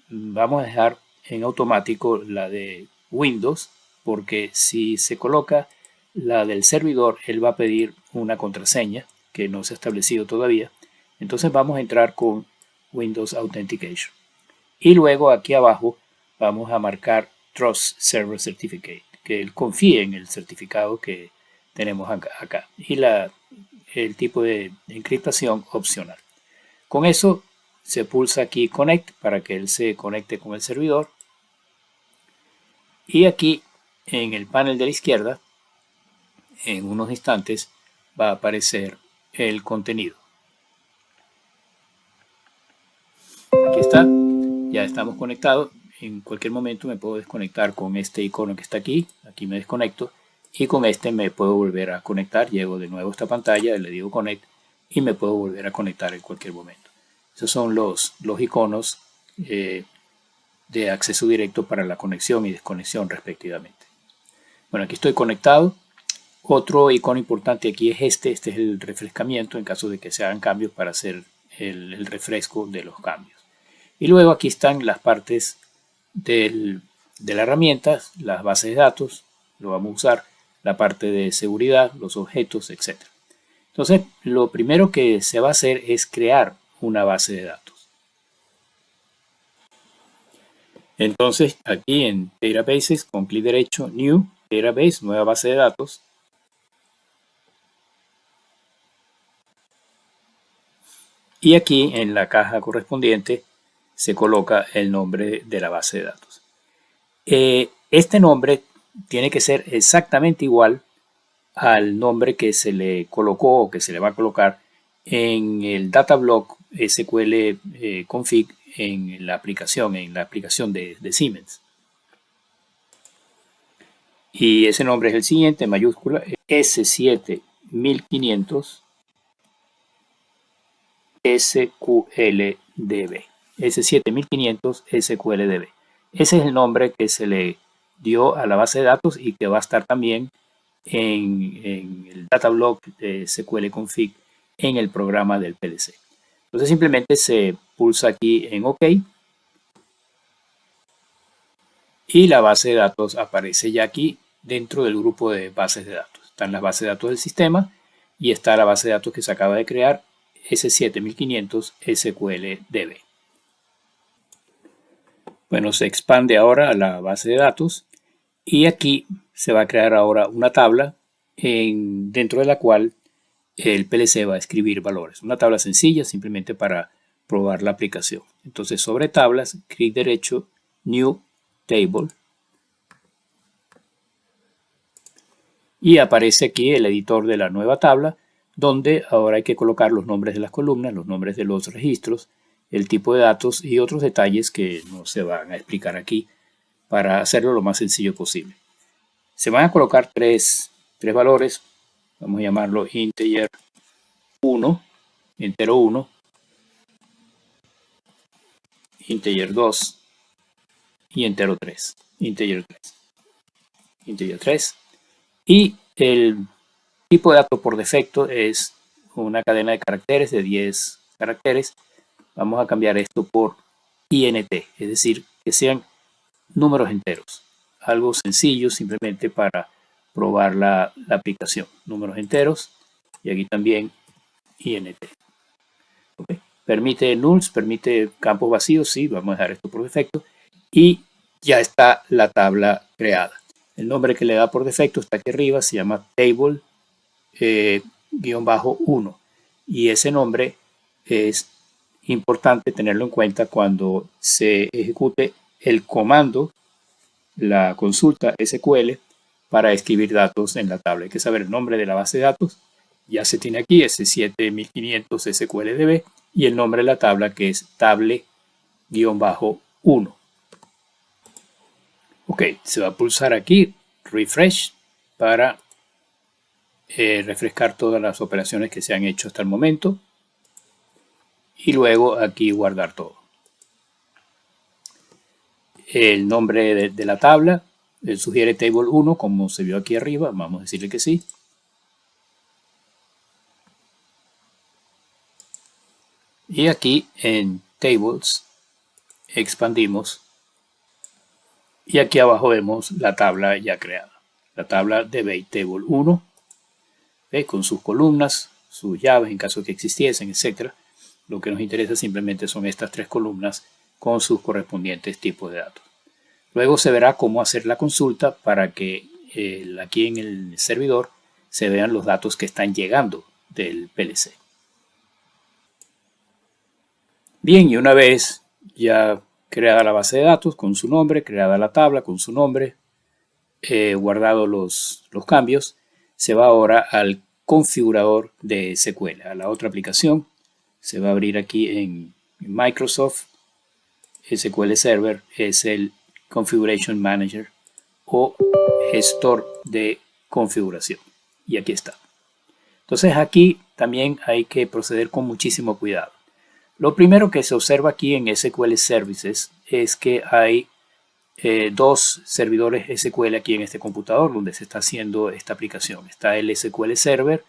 vamos a dejar en automático la de Windows, porque si se coloca la del servidor, él va a pedir una contraseña que no se ha establecido todavía. Entonces vamos a entrar con Windows Authentication. Y luego aquí abajo vamos a marcar Trust Server Certificate, que él confíe en el certificado que tenemos acá. Y el tipo de encriptación opcional. Con eso se pulsa aquí Connect para que él se conecte con el servidor. Y aquí en el panel de la izquierda, en unos instantes, va a aparecer el contenido. Aquí está, ya estamos conectados. En cualquier momento me puedo desconectar con este icono que está aquí. Aquí me desconecto y con este me puedo volver a conectar. Llego de nuevo a esta pantalla, le digo Connect y me puedo volver a conectar en cualquier momento. Esos son los iconos de acceso directo para la conexión y desconexión respectivamente. Bueno, aquí estoy conectado. Otro icono importante aquí es este es el refrescamiento en caso de que se hagan cambios para hacer el refresco de los cambios. Y luego aquí están las partes de la herramienta, las bases de datos, lo vamos a usar, la parte de seguridad, los objetos, etc. Entonces, lo primero que se va a hacer es crear una base de datos. Entonces, aquí en Databases, con clic derecho, New, Database, nueva base de datos. Y aquí en la caja correspondiente se coloca el nombre de la base de datos. Este nombre tiene que ser exactamente igual al nombre que se le colocó o que se le va a colocar en el datablock SQL config en la aplicación de Siemens. Y ese nombre es el siguiente, en mayúscula, S7500 SQLDB. S7500 SQLDB. Ese es el nombre que se le dio a la base de datos y que va a estar también en el datablock de SQL config en el programa del PLC. Entonces simplemente se pulsa aquí en OK y la base de datos aparece ya aquí dentro del grupo de bases de datos. Están las bases de datos del sistema y está la base de datos que se acaba de crear, S7500 SQLDB. Bueno, se expande ahora a la base de datos y aquí se va a crear ahora una tabla dentro de la cual el PLC va a escribir valores. Una tabla sencilla simplemente para probar la aplicación. Entonces sobre tablas, clic derecho, New Table. Y aparece aquí el editor de la nueva tabla, donde ahora hay que colocar los nombres de las columnas, los nombres de los registros, el tipo de datos y otros detalles que no se van a explicar aquí para hacerlo lo más sencillo posible. Se van a colocar tres tres valores. Vamos a llamarlo integer 1, entero 1, integer 2 y entero 3. Integer 3. Y el tipo de dato por defecto es una cadena de caracteres de 10 caracteres. Vamos a cambiar esto por int, es decir, que sean números enteros. Algo sencillo simplemente para probar la aplicación. Números enteros y aquí también int. ¿Okay? Permite nulls, permite campos vacíos, sí, vamos a dejar esto por defecto. Y ya está la tabla creada. El nombre que le da por defecto está aquí arriba, se llama table -1. Y ese nombre es importante tenerlo en cuenta cuando se ejecute el comando, la consulta SQL, para escribir datos en la tabla. Hay que saber el nombre de la base de datos. Ya se tiene aquí ese 7500 SQLDB y el nombre de la tabla que es table-1. Ok, se va a pulsar aquí refresh para refrescar todas las operaciones que se han hecho hasta el momento y luego aquí guardar todo. El nombre de la tabla, él sugiere table 1 como se vio aquí arriba, vamos a decirle que sí. Y aquí en tables expandimos y aquí abajo vemos la tabla ya creada. La tabla de debate table 1 con sus columnas, sus llaves en caso de que existiesen, etc. Lo que nos interesa simplemente son estas tres columnas con sus correspondientes tipos de datos. Luego se verá cómo hacer la consulta para que aquí en el servidor se vean los datos que están llegando del PLC. Bien, y una vez ya creada la base de datos con su nombre, creada la tabla con su nombre, guardado los cambios, se va ahora al configurador de SQL, a la otra aplicación. Se va a abrir aquí en Microsoft SQL Server, es el Configuration Manager o gestor de configuración. Y aquí está. Entonces aquí también hay que proceder con muchísimo cuidado. Lo primero que se observa aquí en SQL Services es que hay dos servidores SQL aquí en este computador donde se está haciendo esta aplicación. Está el SQL Server,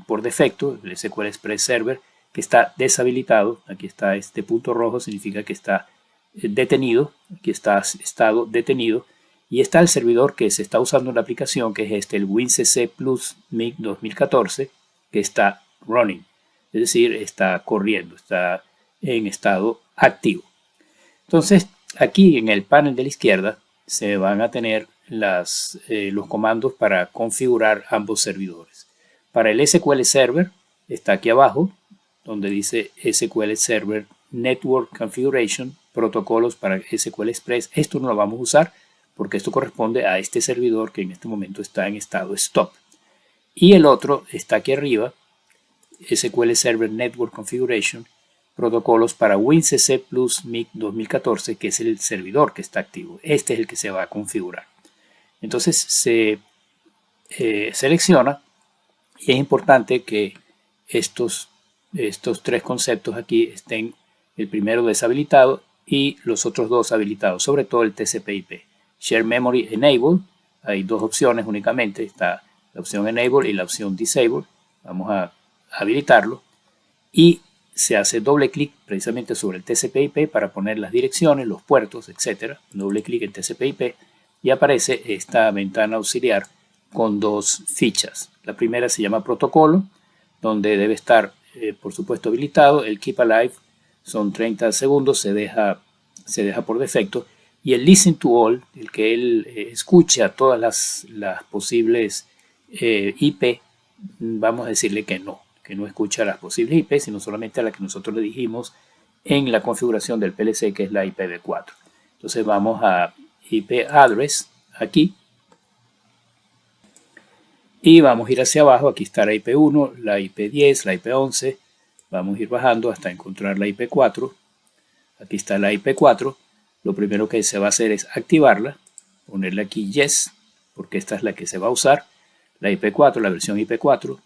por defecto, el SQL Express Server, que está deshabilitado. Aquí está este punto rojo, significa que está detenido. Aquí está estado detenido. Y está el servidor que se está usando en la aplicación, que es este, el WinCC Plus MIG 2014, que está running. Es decir, está corriendo, está en estado activo. Entonces, aquí en el panel de la izquierda se van a tener los comandos para configurar ambos servidores. Para el SQL Server está aquí abajo, donde dice SQL Server Network Configuration, protocolos para SQL Express. Esto no lo vamos a usar porque esto corresponde a este servidor que en este momento está en estado stop. Y el otro está aquí arriba, SQL Server Network Configuration, protocolos para WinCC Plus MIG 2014, que es el servidor que está activo. Este es el que se va a configurar. Entonces se selecciona y es importante que estos tres conceptos aquí estén, el primero deshabilitado y los otros dos habilitados, sobre todo el TCP/IP. Share Memory Enable, hay dos opciones únicamente, está la opción Enable y la opción Disable. Vamos a habilitarlo y se hace doble clic precisamente sobre el TCP/IP para poner las direcciones, los puertos, etc. Doble clic en TCP/IP y aparece esta ventana auxiliar con dos fichas. La primera se llama protocolo, donde debe estar, por supuesto, habilitado. El Keep Alive son 30 segundos, se deja por defecto. Y el Listen to All, el que él escuche a todas las posibles IP, vamos a decirle que no escucha las posibles IP, sino solamente a la que nosotros le dijimos en la configuración del PLC, que es la IPv4. Entonces vamos a IP Address, aquí, y vamos a ir hacia abajo. Aquí está la IP1, la IP10, la IP11. Vamos a ir bajando hasta encontrar la IP4. Aquí está la IP4. Lo primero que se va a hacer es activarla, ponerle aquí Yes, porque esta es la que se va a usar. la IP4, la versión IP4.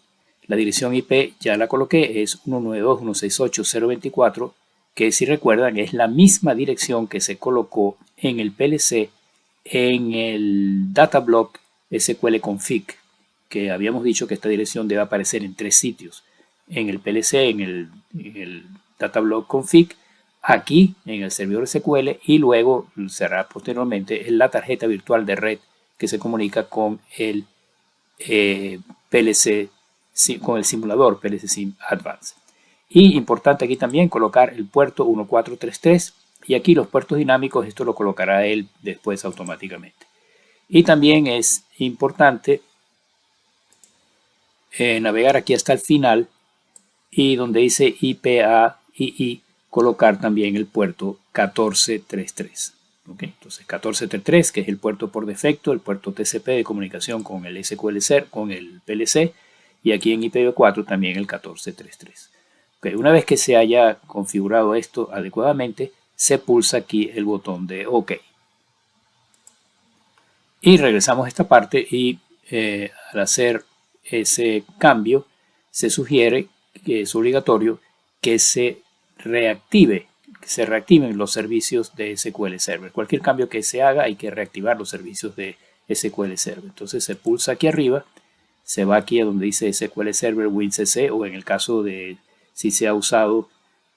La dirección IP ya la coloqué, es 192.168.024, que si recuerdan es la misma dirección que se colocó en el PLC en el datablock SQL config, que habíamos dicho que esta dirección debe aparecer en 3 sitios: en el PLC, en el datablock config, aquí en el servidor SQL, y luego será posteriormente en la tarjeta virtual de red que se comunica con el PLC, con el simulador PLC Sim Advanced. Y importante aquí también colocar el puerto 1433, y aquí los puertos dinámicos esto lo colocará él después automáticamente. Y también es importante navegar aquí hasta el final y donde dice IPAII colocar también el puerto 1433. ¿Okay? Entonces 1433, que es el puerto por defecto, el puerto TCP de comunicación con el SQL Server, con el PLC, y aquí en IPv4 también el 1433. Okay, una vez que se haya configurado esto adecuadamente, se pulsa aquí el botón de OK. Y regresamos a esta parte y al hacer ese cambio se sugiere que es obligatorio que se reactiven los servicios de SQL Server. Cualquier cambio que se haga hay que reactivar los servicios de SQL Server. Entonces se pulsa aquí arriba, se va aquí a donde dice SQL Server WinCC, o en el caso de si se ha usado,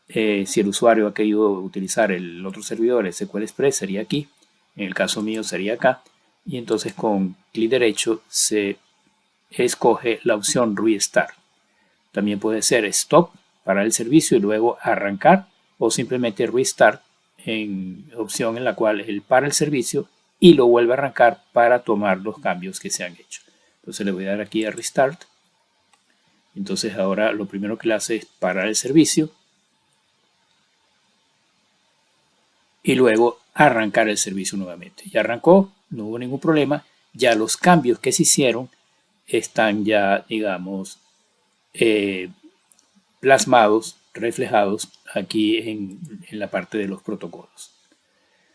si el usuario ha querido utilizar el otro servidor, SQL Express, sería aquí. En el caso mío sería acá. Y entonces con clic derecho se escoge la opción Restart. También puede ser Stop para el servicio y luego arrancar, o simplemente Restart, en opción en la cual él para el servicio y lo vuelve a arrancar para tomar los cambios que se han hecho. Entonces le voy a dar aquí a Restart. Entonces ahora lo primero que le hace es parar el servicio y luego arrancar el servicio nuevamente. Ya arrancó, no hubo ningún problema. Ya los cambios que se hicieron están ya, digamos, plasmados, reflejados aquí en la parte de los protocolos.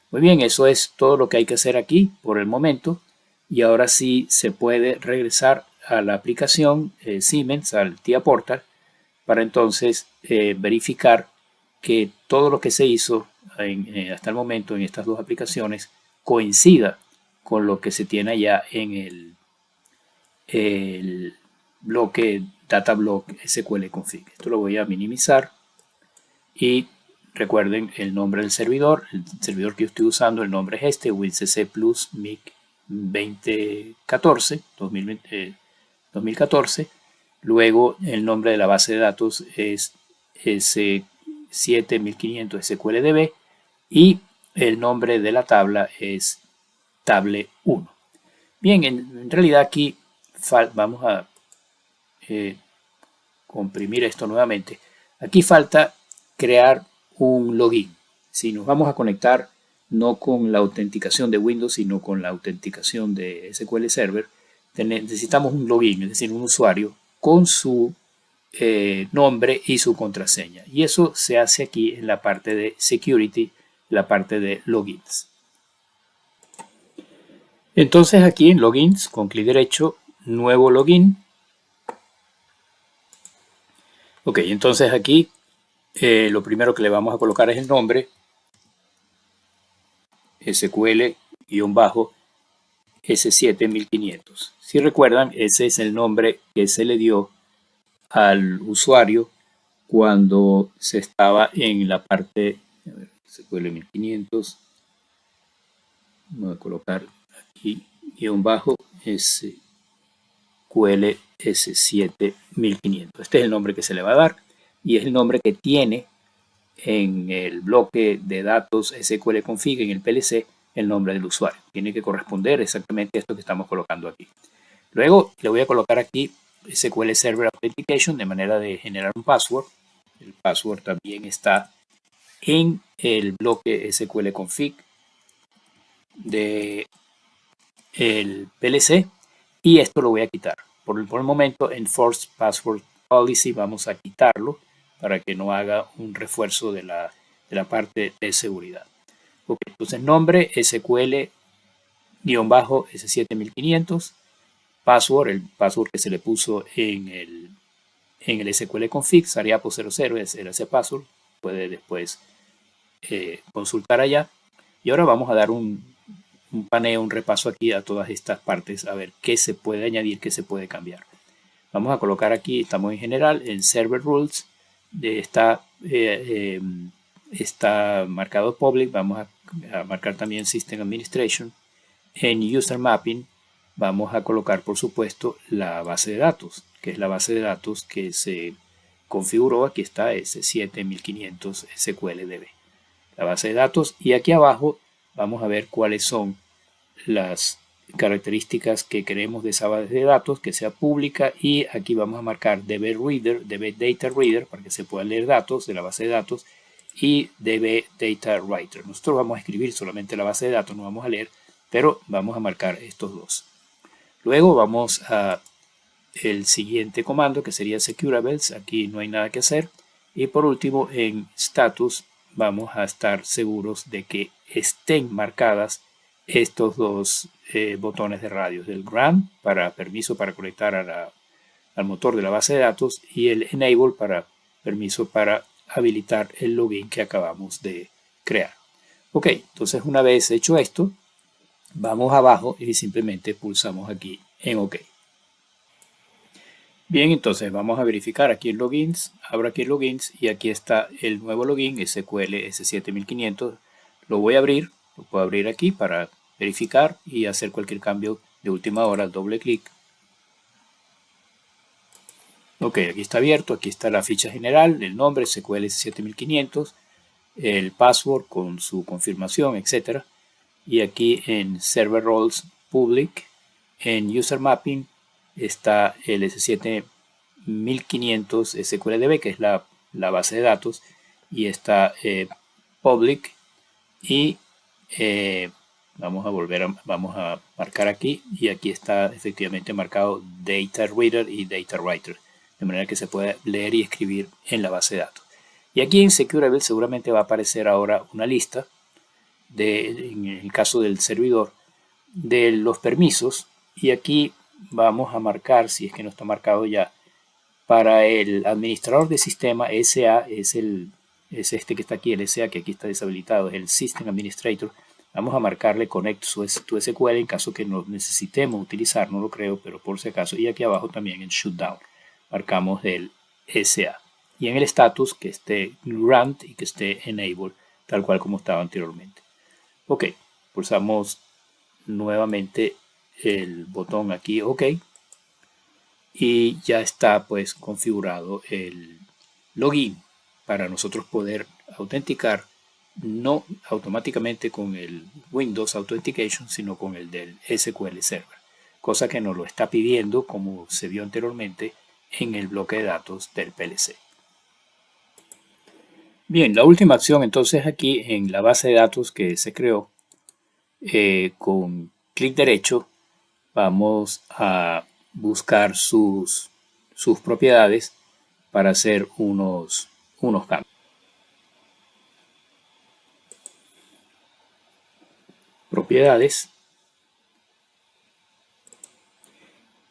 Muy bien, eso es todo lo que hay que hacer aquí por el momento. Y ahora sí se puede regresar a la aplicación Siemens, al TIA Portal, para entonces verificar que todo lo que se hizo hasta el momento en estas dos aplicaciones coincida con lo que se tiene allá en el bloque datablock SQL config. Esto lo voy a minimizar y recuerden el nombre del servidor. El servidor que yo estoy usando, el nombre es este, WinCC Plus MIC 2014. Luego el nombre de la base de datos es S7500 SQLDB y el nombre de la tabla es Table 1. Bien, en realidad aquí vamos a comprimir esto nuevamente. Aquí falta crear un login. Si nos vamos a conectar no con la autenticación de Windows, sino con la autenticación de SQL Server, necesitamos un login, es decir, un usuario con su nombre y su contraseña. Y eso se hace aquí en la parte de Security, la parte de Logins. Entonces aquí en Logins, con clic derecho, Nuevo Login. Ok, entonces aquí lo primero que le vamos a colocar es el nombre, SQL-S7500. Si recuerdan, ese es el nombre que se le dio al usuario cuando se estaba en la parte SQL 1500. Vamos a colocar aquí SQL S7500. Este es el nombre que se le va a dar y es el nombre que tiene en el bloque de datos SQL config en el PLC el nombre del usuario. Tiene que corresponder exactamente a esto que estamos colocando aquí. Luego le voy a colocar aquí SQL Server Authentication de manera de generar un password. El password también está en el bloque SQL config de el PLC y esto lo voy a quitar. Por el momento en Force Password Policy vamos a quitarlo para que no haga un refuerzo de la parte de seguridad. Okay, entonces nombre SQL-S7500, password, el password que se le puso en el SQL config, sariapo00, era ese password. Puede después consultar allá. Y ahora vamos a dar un paneo, un repaso aquí a todas estas partes, a ver qué se puede añadir, qué se puede cambiar. Vamos a colocar aquí, estamos en general, en Server Rules, está marcado Public, vamos a marcar también System Administration. En User Mapping vamos a colocar, por supuesto, la base de datos, que es la base de datos que se configuró. Aquí está S7500 SQLDB, la base de datos. Y aquí abajo vamos a ver cuáles son las características que queremos de esa base de datos, que sea pública, y aquí vamos a marcar DB Reader, DB Data Reader, para que se puedan leer datos de la base de datos, y DB Data Writer. Nosotros vamos a escribir solamente la base de datos, no vamos a leer, pero vamos a marcar estos dos. Luego vamos a el siguiente comando, que sería Securables. Aquí no hay nada que hacer. Y por último, en Status vamos a estar seguros de que estén marcadas estos dos botones de radios, el Grant para permiso para conectar al motor de la base de datos, y el Enable para permiso para habilitar el login que acabamos de crear. Ok, entonces una vez hecho esto, vamos abajo y simplemente pulsamos aquí en OK. Bien, entonces vamos a verificar aquí en Logins. Abro aquí en Logins y aquí está el nuevo login SQL S7500. Lo voy a abrir, lo puedo abrir aquí para verificar y hacer cualquier cambio de última hora. Doble clic. Ok, aquí está abierto, aquí está la ficha general, el nombre SQL S7500, el password con su confirmación, etc. Y aquí en Server Roles Public, en User Mapping, está el S7500 SQLDB, que es la base de datos, y está Public, y vamos a marcar aquí, y aquí está efectivamente marcado Data Reader y Data Writer, de manera que se puede leer y escribir en la base de datos. Y aquí en Securable seguramente va a aparecer ahora una lista, en el caso del servidor, de los permisos, y aquí vamos a marcar, si es que no está marcado ya, para el administrador de sistema. SA es este que está aquí, el SA que aquí está deshabilitado, el System Administrator. Vamos a marcarle Connect to SQL en caso que no necesitemos utilizar, no lo creo, pero por si acaso. Y aquí abajo también en Shutdown marcamos el SA. Y en el status que esté Grant y que esté Enable, tal cual como estaba anteriormente. Ok, pulsamos nuevamente el botón aquí OK, y ya está pues configurado el login para nosotros poder autenticar, no automáticamente con el Windows Authentication, sino con el del SQL Server, cosa que nos lo está pidiendo como se vio anteriormente en el bloque de datos del PLC. Bien, la última acción entonces aquí en la base de datos que se creó, con clic derecho vamos a buscar sus propiedades para hacer unos cambios. Propiedades.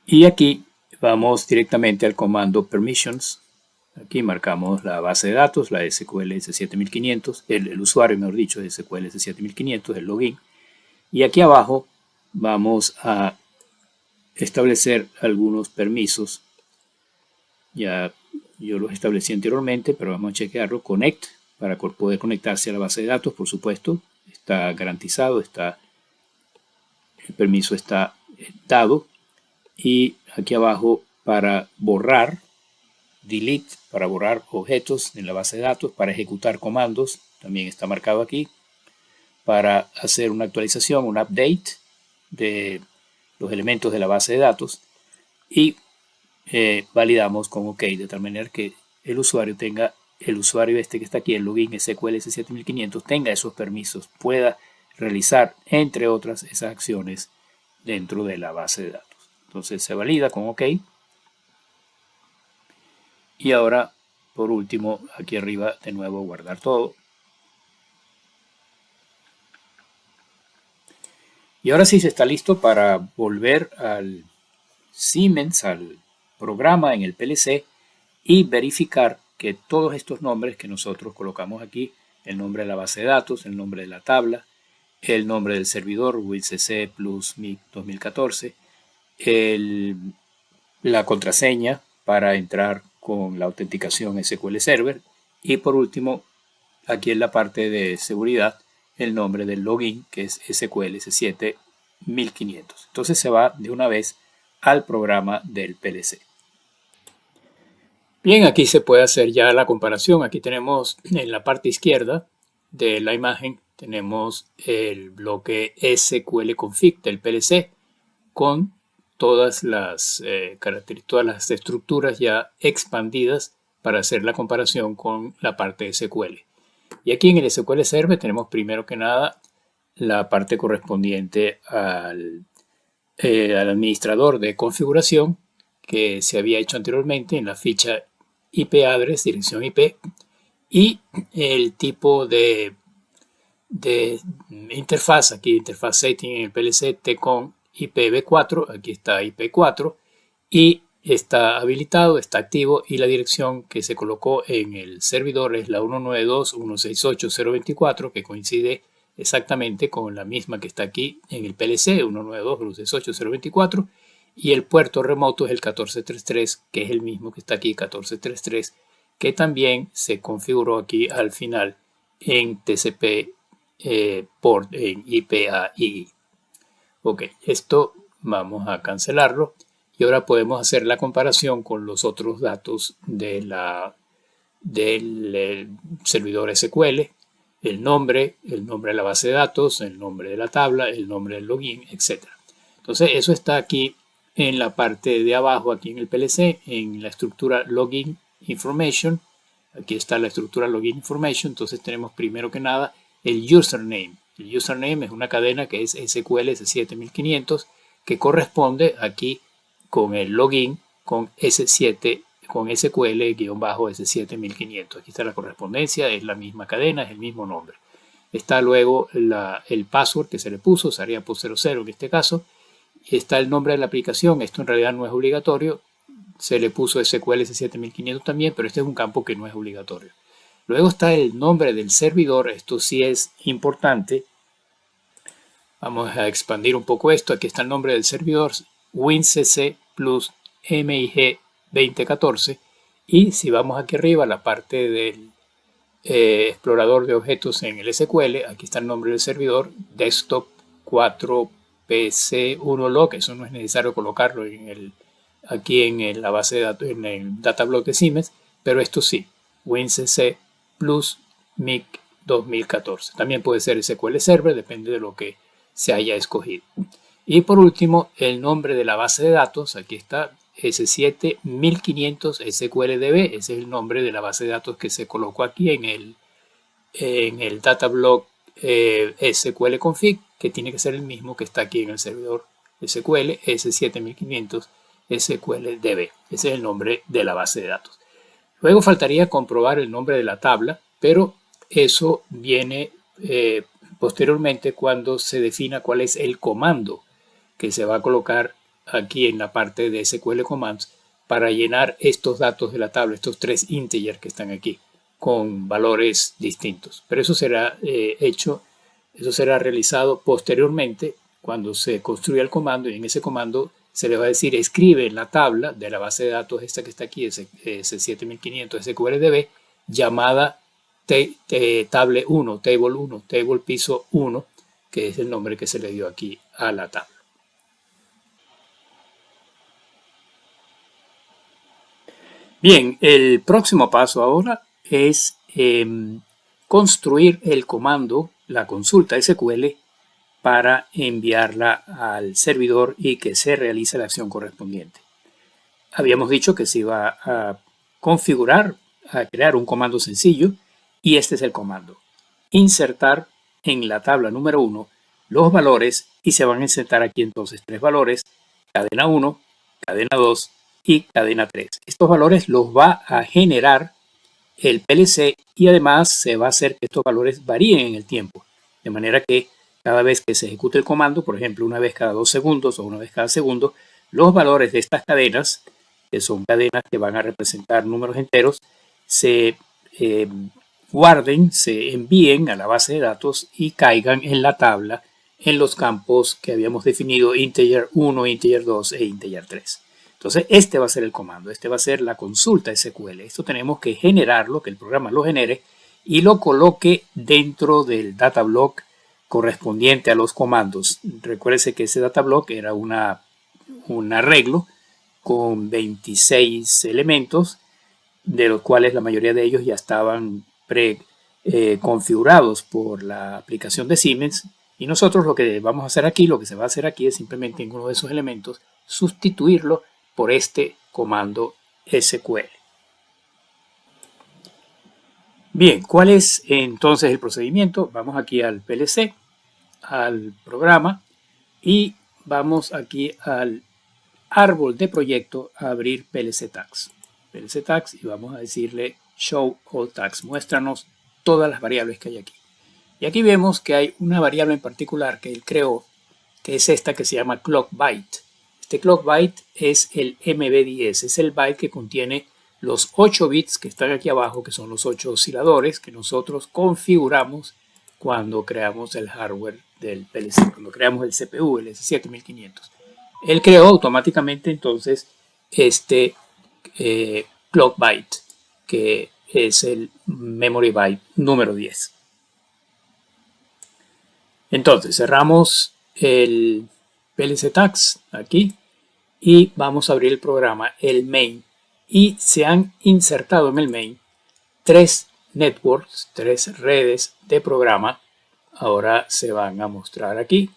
Y aquí vamos directamente al comando permissions. Aquí marcamos la base de datos, la SQL S7500, el usuario, mejor dicho, de SQL S7500, el login. Y aquí abajo vamos a establecer algunos permisos. Ya yo los establecí anteriormente, pero vamos a chequearlo. Connect, para poder conectarse a la base de datos, por supuesto. Está garantizado, el permiso está dado. Y aquí abajo para borrar, delete, para borrar objetos en la base de datos, para ejecutar comandos, también está marcado aquí. Para hacer una actualización, un update de los elementos de la base de datos. Y validamos con OK, de tal manera que el usuario este que está aquí, el login SQL S7500, tenga esos permisos, pueda realizar, entre otras, esas acciones dentro de la base de datos. Entonces se valida con OK. Y ahora, por último, aquí arriba, de nuevo, guardar todo. Y ahora sí se está listo para volver al Siemens, al programa en el PLC, y verificar que todos estos nombres que nosotros colocamos aquí, el nombre de la base de datos, el nombre de la tabla, el nombre del servidor WinCC plus MIG 2014, la contraseña para entrar con la autenticación SQL Server y por último, aquí en la parte de seguridad, el nombre del login que es SQL S7 1500. Entonces se va de una vez al programa del PLC. Bien, aquí se puede hacer ya la comparación. Aquí tenemos en la parte izquierda de la imagen, tenemos el bloque SQL config del PLC con todas las todas las estructuras ya expandidas para hacer la comparación con la parte de SQL. Y aquí en el SQL Server tenemos primero que nada la parte correspondiente al administrador de configuración que se había hecho anteriormente en la ficha IP address, dirección IP, y el tipo de interfaz, aquí interfaz setting en el PLC TCON IPv4, aquí está IP4 y está habilitado, está activo y la dirección que se colocó en el servidor es la 192.168.024 que coincide exactamente con la misma que está aquí en el PLC 192.168.024 y el puerto remoto es el 1433 que es el mismo que está aquí 1433 que también se configuró aquí al final en TCP port en IPAI. Ok, esto vamos a cancelarlo y ahora podemos hacer la comparación con los otros datos del servidor SQL, el nombre de la base de datos, el nombre de la tabla, el nombre del login, etc. Entonces eso está aquí en la parte de abajo, aquí en el PLC, en la estructura login information. Aquí está la estructura login information. Entonces tenemos primero que nada el username. El username es una cadena que es SQL S7500 que corresponde aquí con el login con S7 con SQL-S7500. Aquí está la correspondencia, es la misma cadena, es el mismo nombre. Está luego el password que se le puso, sería post00 en este caso. Está el nombre de la aplicación, esto en realidad no es obligatorio. Se le puso SQL S7500 también, pero este es un campo que no es obligatorio. Luego está el nombre del servidor, esto sí es importante. Vamos a expandir un poco esto. Aquí está el nombre del servidor, WinCC plus MIG 2014. Y si vamos aquí arriba a la parte del explorador de objetos en el SQL, aquí está el nombre del servidor, desktop 4pc1log. Eso no es necesario colocarlo aquí en la base de datos, en el datablock de Siemens, pero esto sí, WinCC plus MIG 2014. También puede ser SQL Server, depende de lo que se haya escogido. Y por último, el nombre de la base de datos, aquí está S7 1500 SQLDB, ese es el nombre de la base de datos que se colocó aquí en el datablock SQL config, que tiene que ser el mismo que está aquí en el servidor SQL S7 1500 SQLDB. Ese es el nombre de la base de datos. Luego faltaría comprobar el nombre de la tabla, pero eso viene posteriormente cuando se defina cuál es el comando que se va a colocar aquí en la parte de SQL Commands para llenar estos datos de la tabla, estos tres integers que están aquí, con valores distintos. Pero eso será eso será realizado posteriormente cuando se construya el comando y en ese comando se le va a decir escribe en la tabla de la base de datos esta que está aquí, S7500 SQLDB, llamada table 1, table piso 1, que es el nombre que se le dio aquí a la tabla. Bien, el próximo paso ahora es construir el comando, la consulta SQL, para enviarla al servidor y que se realice la acción correspondiente. Habíamos dicho que se iba a configurar, a crear un comando sencillo y este es el comando. Insertar en la tabla número 1 los valores y se van a insertar aquí entonces tres valores, cadena 1, cadena 2 y cadena 3. Estos valores los va a generar el PLC y además se va a hacer que estos valores varíen en el tiempo, de manera que cada vez que se ejecute el comando, por ejemplo, una vez cada 2 segundos o una vez cada segundo, los valores de estas cadenas, que son cadenas que van a representar números enteros, se guarden, se envíen a la base de datos y caigan en la tabla en los campos que habíamos definido, integer 1, integer 2 e integer 3. Entonces, este va a ser el comando, este va a ser la consulta SQL. Esto tenemos que generarlo, que el programa lo genere y lo coloque dentro del data block correspondiente a los comandos. Recuérdese que ese data block era un arreglo con 26 elementos, de los cuales la mayoría de ellos ya estaban configurados por la aplicación de Siemens. Y nosotros lo que vamos a hacer aquí, lo que se va a hacer aquí es simplemente en uno de esos elementos sustituirlo por este comando SQL. Bien, ¿cuál es entonces el procedimiento? Vamos aquí al PLC, al programa, y vamos aquí al árbol de proyecto a abrir PLC Tags. PLC Tags, y vamos a decirle Show All Tags, muéstranos todas las variables que hay aquí. Y aquí vemos que hay una variable en particular que él creó, que es esta que se llama Clock Byte. Este Clock Byte es el MB10, es el byte que contiene los 8 bits que están aquí abajo, que son los 8 osciladores que nosotros configuramos cuando creamos el hardware del PLC, cuando creamos el CPU, el S7500. Él creó automáticamente entonces este Clock Byte, que es el Memory Byte número 10. Entonces cerramos el PLC Tags aquí y vamos a abrir el programa, el main, y se han insertado en el main 3 networks, 3 redes de programa. Ahora se van a mostrar aquí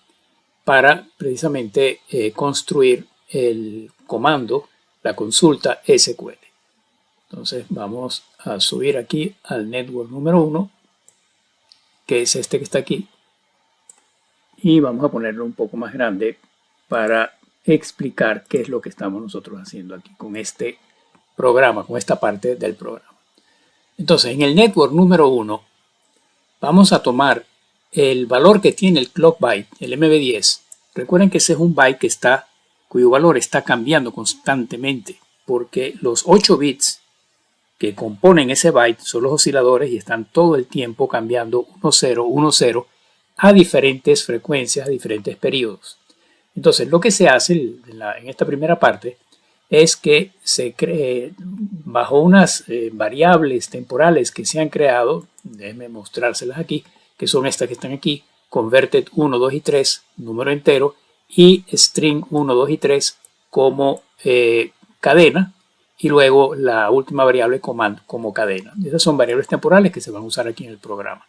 para precisamente construir el comando, la consulta SQL. Entonces vamos a subir aquí al network número 1, que es este que está aquí, y vamos a ponerlo un poco más grande para explicar qué es lo que estamos nosotros haciendo aquí con este programa, con esta parte del programa. Entonces, en el network número 1 vamos a tomar el valor que tiene el clock byte, el MB10. Recuerden que ese es un byte cuyo valor está cambiando constantemente, porque los 8 bits que componen ese byte son los osciladores y están todo el tiempo cambiando 1-0, 1-0 a diferentes frecuencias, a diferentes periodos. Entonces, lo que se hace en esta primera parte es que se cree bajo unas variables temporales que se han creado, déjenme mostrárselas aquí, que son estas que están aquí, converted 1, 2 y 3, número entero, y string 1, 2 y 3 como cadena, y luego la última variable command como cadena. Esas son variables temporales que se van a usar aquí en el programa.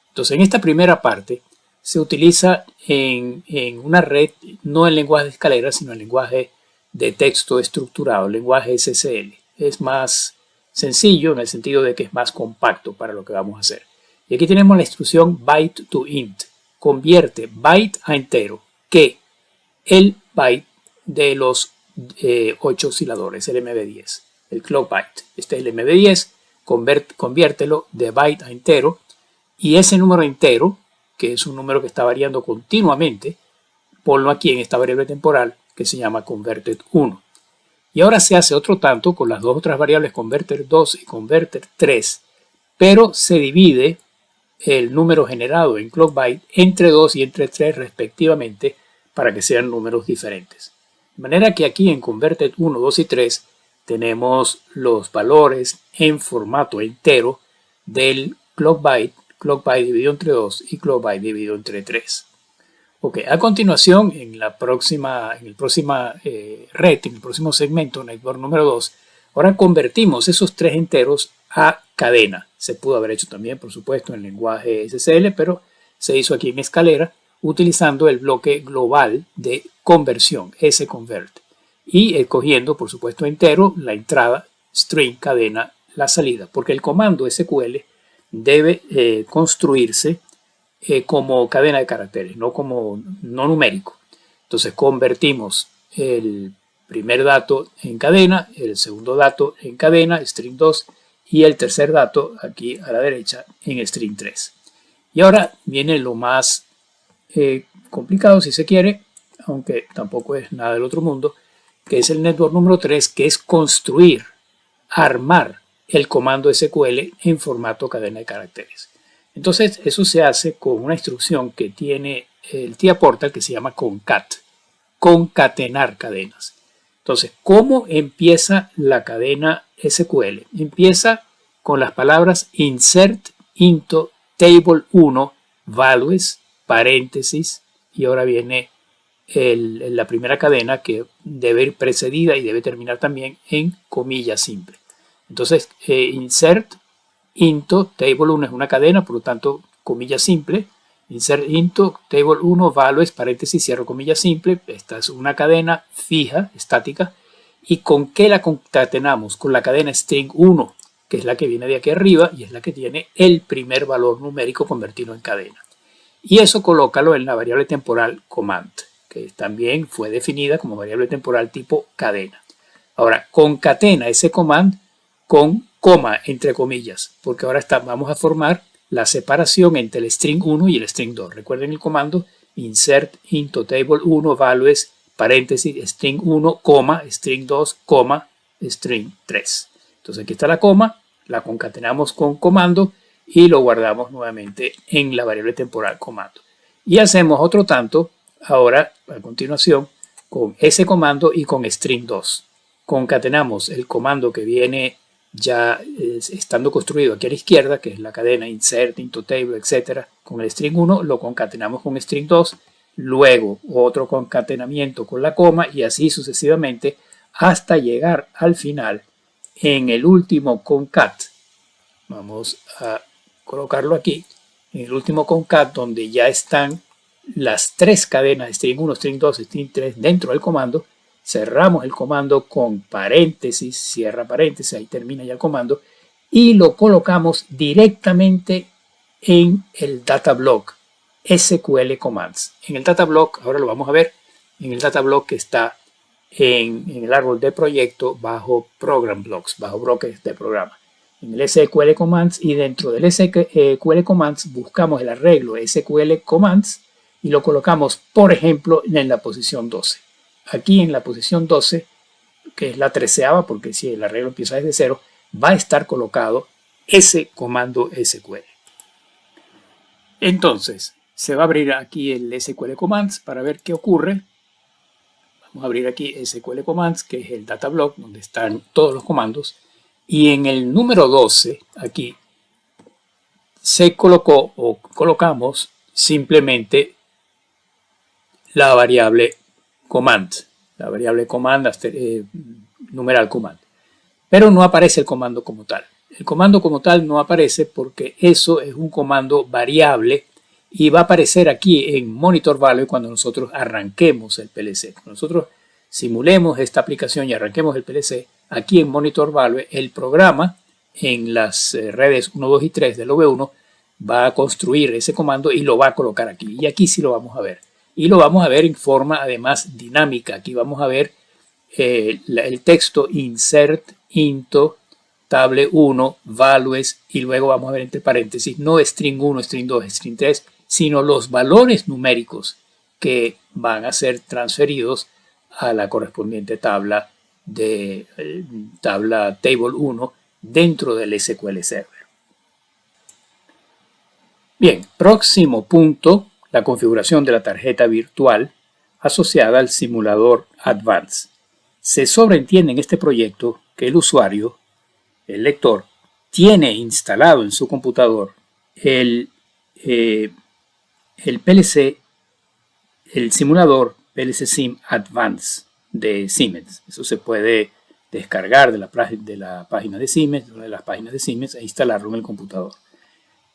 Entonces, en esta primera parte se utiliza en una red, no en lenguaje de escalera, sino en lenguaje de texto estructurado, lenguaje SSL. Es más sencillo en el sentido de que es más compacto para lo que vamos a hacer. Y aquí tenemos la instrucción byte to int. Convierte byte a entero, que el byte de los 8 osciladores, el MB10, el clock byte. Este es el MB10, conviértelo de byte a entero, y ese número entero, que es un número que está variando continuamente, ponlo aquí en esta variable temporal que se llama converted 1. Y ahora se hace otro tanto con las dos otras variables converter 2 y converter 3, pero se divide el número generado en clock byte entre 2 y entre 3 respectivamente para que sean números diferentes. De manera que aquí en converted 1, 2 y 3 tenemos los valores en formato entero del clock byte dividido entre 2 y clock byte dividido entre 3. Ok, a continuación, en el próximo segmento, network número 2, ahora convertimos esos 3 enteros a cadena. Se pudo haber hecho también, por supuesto, en lenguaje SSL, pero se hizo aquí en escalera utilizando el bloque global de conversión, sconvert, y escogiendo, por supuesto, entero, la entrada, string, cadena, la salida, porque el comando SQL debe construirse como cadena de caracteres, no numérico. Entonces convertimos el primer dato en cadena, el segundo dato en cadena, string 2, y el tercer dato aquí a la derecha en string 3. Y ahora viene lo más complicado, si se quiere, aunque tampoco es nada del otro mundo, que es el network número 3, que es construir, armar el comando SQL en formato cadena de caracteres. Entonces, eso se hace con una instrucción que tiene el TIA Portal que se llama concat, concatenar cadenas. Entonces, ¿cómo empieza la cadena SQL? Empieza con las palabras insert into table 1 values, paréntesis, y ahora viene la primera cadena que debe ir precedida y debe terminar también en comilla simple. Entonces, insert into table 1 es una cadena, por lo tanto, comilla simple. Insert into table 1 values, paréntesis, cierro comilla simple. Esta es una cadena fija, estática. ¿Y con qué la concatenamos? Con la cadena string 1, que es la que viene de aquí arriba y es la que tiene el primer valor numérico convertido en cadena. Y eso colócalo en la variable temporal command, que también fue definida como variable temporal tipo cadena. Ahora, concatena ese command con coma entre comillas, porque ahora vamos a formar la separación entre el string 1 y el string 2. Recuerden el comando insert into table 1 values, paréntesis, string 1, coma, string 2, coma, string 3. Entonces aquí está la coma, la concatenamos con comando y lo guardamos nuevamente en la variable temporal comando. Y hacemos otro tanto ahora a continuación con ese comando y con string 2. Concatenamos el comando que viene ya estando construido aquí a la izquierda, que es la cadena insert into table, etcétera, con el string 1 lo concatenamos con string 2, luego otro concatenamiento con la coma y así sucesivamente hasta llegar al final en el último concat. Vamos a colocarlo aquí, en el último concat donde ya están las tres cadenas string 1, string 2, string 3 dentro del comando. Cerramos el comando con paréntesis, cierra paréntesis, ahí termina ya el comando, y lo colocamos directamente en el data block SQL Commands. En el data block, ahora lo vamos a ver, en el data block que está en el árbol de proyecto bajo Program Blocks, bajo bloques de programa. En el SQL Commands y dentro del SQL Commands buscamos el arreglo SQL Commands y lo colocamos, por ejemplo, en la posición 12. Aquí en la posición 12, que es la 13ª, porque si el arreglo empieza desde 0, va a estar colocado ese comando SQL. Entonces, se va a abrir aquí el SQL Commands para ver qué ocurre. Vamos a abrir aquí SQL Commands, que es el data block donde están todos los comandos. Y en el número 12, aquí, se colocó o colocamos simplemente la variable command, numeral command. Pero no aparece el comando como tal. El comando como tal no aparece porque eso es un comando variable y va a aparecer aquí en monitor value cuando nosotros arranquemos el PLC. Cuando nosotros simulemos esta aplicación y arranquemos el PLC, aquí en monitor value el programa en las redes 1, 2 y 3 del OV1 va a construir ese comando y lo va a colocar aquí. Y aquí sí lo vamos a ver. Y lo vamos a ver en forma además dinámica. Aquí vamos a ver el texto insert into table 1 values y luego vamos a ver entre paréntesis no string 1, string 2, string 3, sino los valores numéricos que van a ser transferidos a la correspondiente tabla de table 1 dentro del SQL Server. Bien, próximo punto, la configuración de la tarjeta virtual asociada al simulador Advanced. Se sobreentiende en este proyecto que el usuario, el lector, tiene instalado en su computador el PLC, el simulador PLC Sim Advanced de Siemens. Eso se puede descargar de la página de Siemens, de una de las páginas de Siemens, e instalarlo en el computador.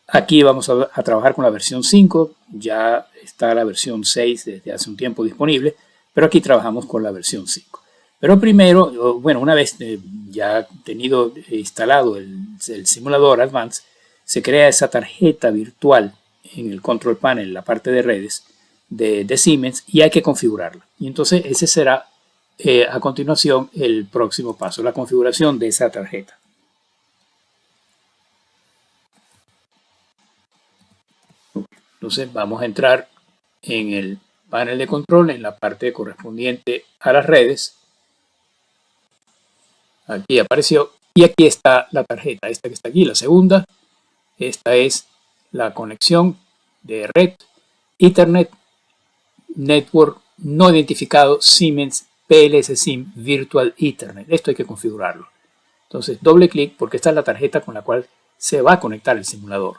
Aquí vamos a trabajar con la versión 5, ya está la versión 6 desde hace un tiempo disponible, pero aquí trabajamos con la versión 5. Pero primero, bueno, una vez ya tenido instalado el simulador Advanced, se crea esa tarjeta virtual en el control panel, en la parte de redes de Siemens, y hay que configurarla. Y entonces ese será a continuación el próximo paso, la configuración de esa tarjeta. Entonces vamos a entrar en el panel de control, en la parte correspondiente a las redes, Aquí apareció. Y aquí está la tarjeta, esta que está aquí, la segunda. Esta es la conexión de red Ethernet Network no identificado Siemens PLC SIM Virtual Ethernet. Esto hay que configurarlo. Entonces, doble clic porque esta es la tarjeta con la cual se va a conectar el simulador.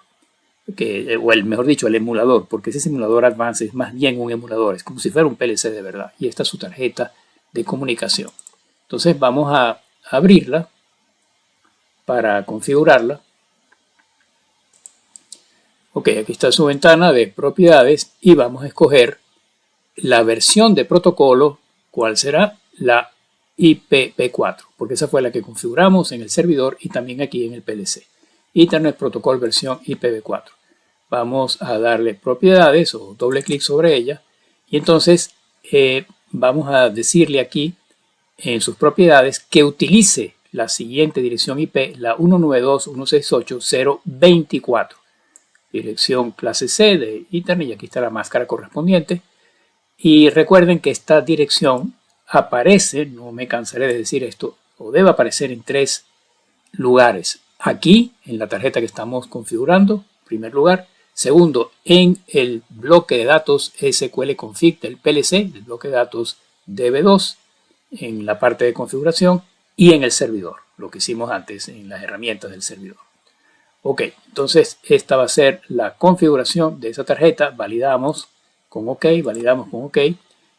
Mejor dicho, el emulador, porque ese simulador Advanced es más bien un emulador, es como si fuera un PLC de verdad. Y esta es su tarjeta de comunicación. Entonces, vamos a abrirla para configurarla. Ok, aquí está su ventana de propiedades y vamos a escoger la versión de protocolo. ¿Cuál será? La IPv4, porque esa fue la que configuramos en el servidor y también aquí en el PLC. Ethernet Protocol versión IPv4. Vamos a darle propiedades o doble clic sobre ella y entonces vamos a decirle aquí en sus propiedades que utilice la siguiente dirección IP, la 192.168.0.24, dirección clase C de Ethernet, y aquí está la máscara correspondiente. Y recuerden que esta dirección aparece, no me cansaré de decir esto, o debe aparecer en 3 lugares. Aquí, en la tarjeta que estamos configurando, en primer lugar. Segundo, en el bloque de datos SQL config del PLC, el bloque de datos DB2, en la parte de configuración, y en el servidor, lo que hicimos antes en las herramientas del servidor. Ok, entonces esta va a ser la configuración de esa tarjeta. Validamos con OK, validamos con OK,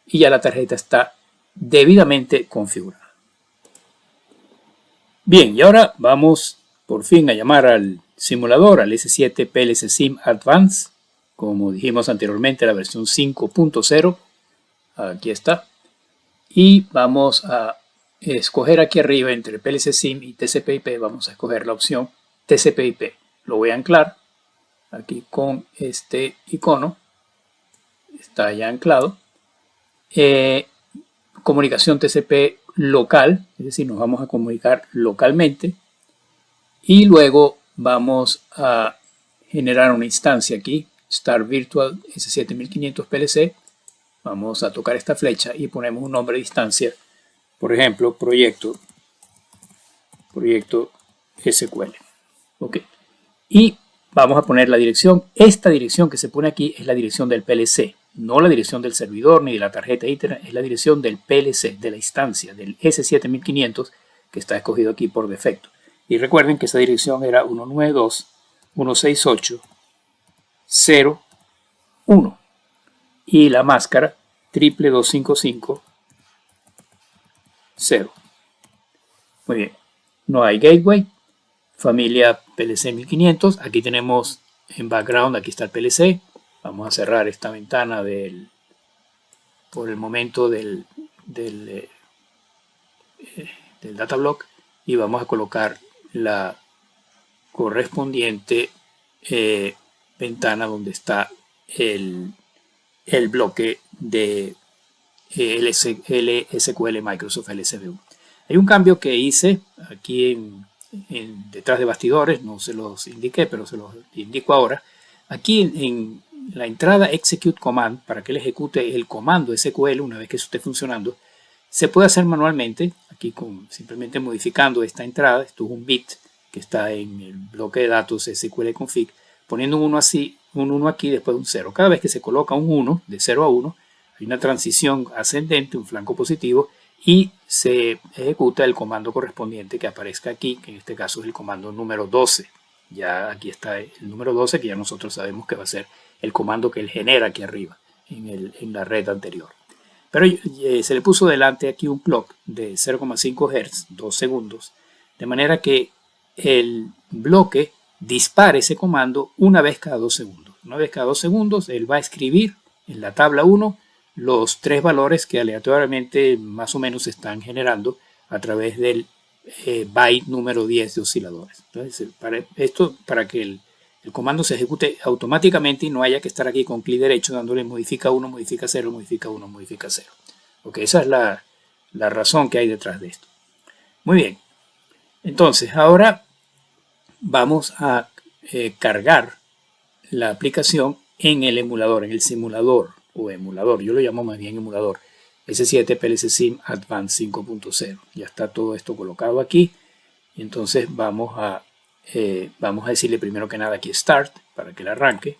y ya la tarjeta está debidamente configurada. Bien, y ahora vamos por fin a llamar al simulador, al S7 PLC SIM Advanced, como dijimos anteriormente, la versión 5.0. Aquí está. Y vamos a escoger aquí arriba entre PLC SIM y TCP/IP, vamos a escoger la opción TCP/IP. Lo voy a anclar aquí con este icono. Está ya anclado. Comunicación TCP local, es decir, nos vamos a comunicar localmente. Y luego vamos a generar una instancia aquí, Start Virtual S7500 PLC. Vamos a tocar esta flecha y ponemos un nombre de instancia, por ejemplo, proyecto SQL. Ok. Y vamos a poner la dirección. Esta dirección que se pone aquí es la dirección del PLC, no la dirección del servidor ni de la tarjeta Ethernet, es la dirección del PLC, de la instancia, del S7500 que está escogido aquí por defecto. Y recuerden que esa dirección era 192.168.0.1 y la máscara 255.0. Muy bien, no hay gateway. Familia PLC 1500, aquí tenemos en background, aquí está el PLC. Vamos a cerrar esta ventana por el momento del data block y vamos a colocar la correspondiente ventana donde está el bloque de SQL Microsoft LSV1. Hay un cambio que hice aquí detrás de bastidores, no se los indiqué, pero se los indico ahora. Aquí en la entrada Execute Command, para que él ejecute el comando SQL una vez que eso esté funcionando, se puede hacer manualmente, aquí simplemente modificando esta entrada. Esto es un bit que está en el bloque de datos SQL config, poniendo un 1 aquí después de un 0. Cada vez que se coloca un 1, de 0 a 1, hay una transición ascendente, un flanco positivo, y se ejecuta el comando correspondiente que aparezca aquí, que en este caso es el comando número 12. Ya aquí está el número 12, que ya nosotros sabemos que va a ser el comando que él genera aquí arriba, en la red anterior. Pero se le puso delante aquí un clock de 0,5 Hz, 2 segundos, de manera que el bloque dispare ese comando una vez cada 2 segundos. Una vez cada 2 segundos, él va a escribir en la tabla 1 los 3 valores que aleatoriamente más o menos se están generando a través del byte número 10 de osciladores. Entonces, para que el comando se ejecute automáticamente y no haya que estar aquí con clic derecho dándole modifica 1, modifica 0, modifica 1, modifica 0. Ok, esa es la razón que hay detrás de esto. Muy bien. Entonces, ahora vamos a cargar la aplicación en el emulador, en el simulador o emulador. Yo lo llamo más bien emulador. S7 PLC SIM Advanced 5.0. Ya está todo esto colocado aquí. Y entonces vamos a decirle primero que nada aquí Start para que él arranque.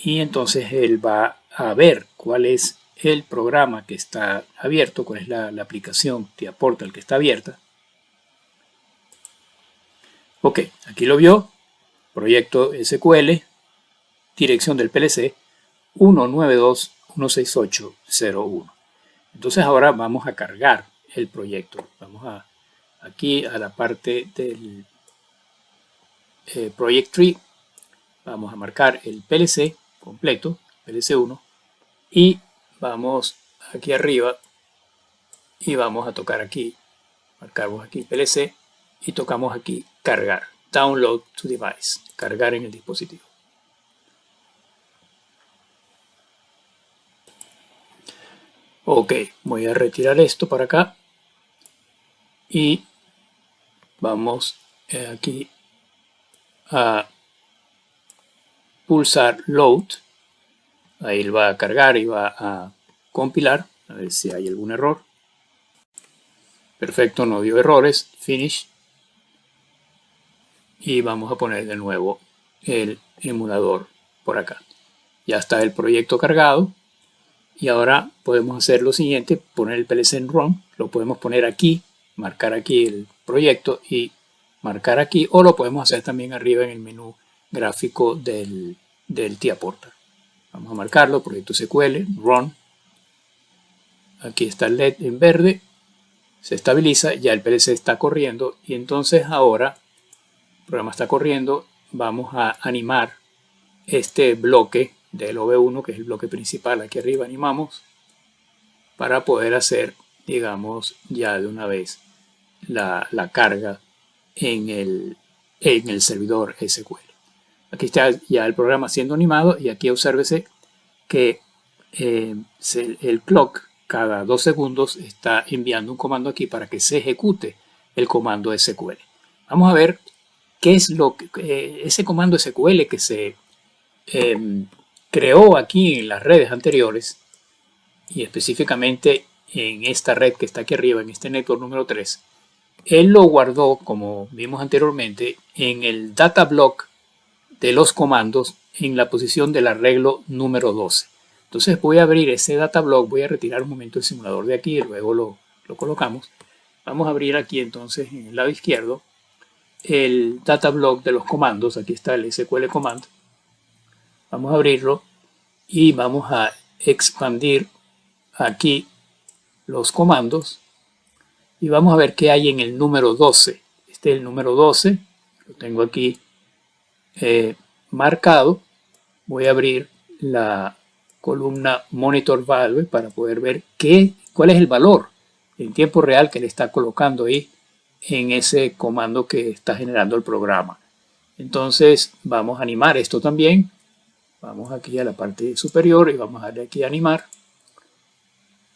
Y entonces él va a ver cuál es el programa que está abierto, cuál es la aplicación TIA Portal que está abierta. Ok, aquí lo vio. Proyecto SQL, dirección del PLC 192.168.0.1. Entonces ahora vamos a cargar el proyecto. Vamos aquí a la parte del Project Tree. Vamos a marcar el PLC completo, PLC1, y vamos aquí arriba y vamos a tocar aquí, marcamos aquí PLC y tocamos aquí cargar, Download to Device, cargar en el dispositivo. Ok, voy a retirar esto para acá y vamos aquí a pulsar Load. Ahí él va a cargar y va a compilar, a ver si hay algún error. Perfecto, no dio errores. Finish. Y vamos a poner de nuevo el emulador por acá. Ya está el proyecto cargado. Y ahora podemos hacer lo siguiente, poner el PLC en Run. Lo podemos poner aquí, marcar aquí el proyecto y marcar aquí. O lo podemos hacer también arriba en el menú gráfico del TIA Portal. Vamos a marcarlo, proyecto SQL, Run. Aquí está el LED en verde. Se estabiliza, ya el PLC está corriendo. Y entonces ahora, el programa está corriendo, vamos a animar este bloque del OV1, que es el bloque principal. Aquí arriba animamos para poder hacer, digamos, ya de una vez la carga en el servidor SQL. Aquí está ya el programa siendo animado y aquí obsérvese que el clock cada 2 segundos está enviando un comando aquí para que se ejecute el comando SQL. Vamos a ver qué es ese comando SQL que se creó aquí en las redes anteriores y específicamente en esta red que está aquí arriba, en este network número 3. Él lo guardó, como vimos anteriormente, en el data block de los comandos en la posición del arreglo número 12. Entonces voy a abrir ese data block, voy a retirar un momento el simulador de aquí y luego lo colocamos. Vamos a abrir aquí entonces en el lado izquierdo el data block de los comandos. Aquí está el SQL command. Vamos a abrirlo y vamos a expandir aquí los comandos y vamos a ver qué hay en el número 12. Este es el número 12, lo tengo aquí marcado. Voy a abrir la columna Monitor Value para poder ver cuál es el valor en tiempo real que le está colocando ahí en ese comando que está generando el programa. Entonces vamos a animar esto también. Vamos aquí a la parte superior y vamos a darle aquí a animar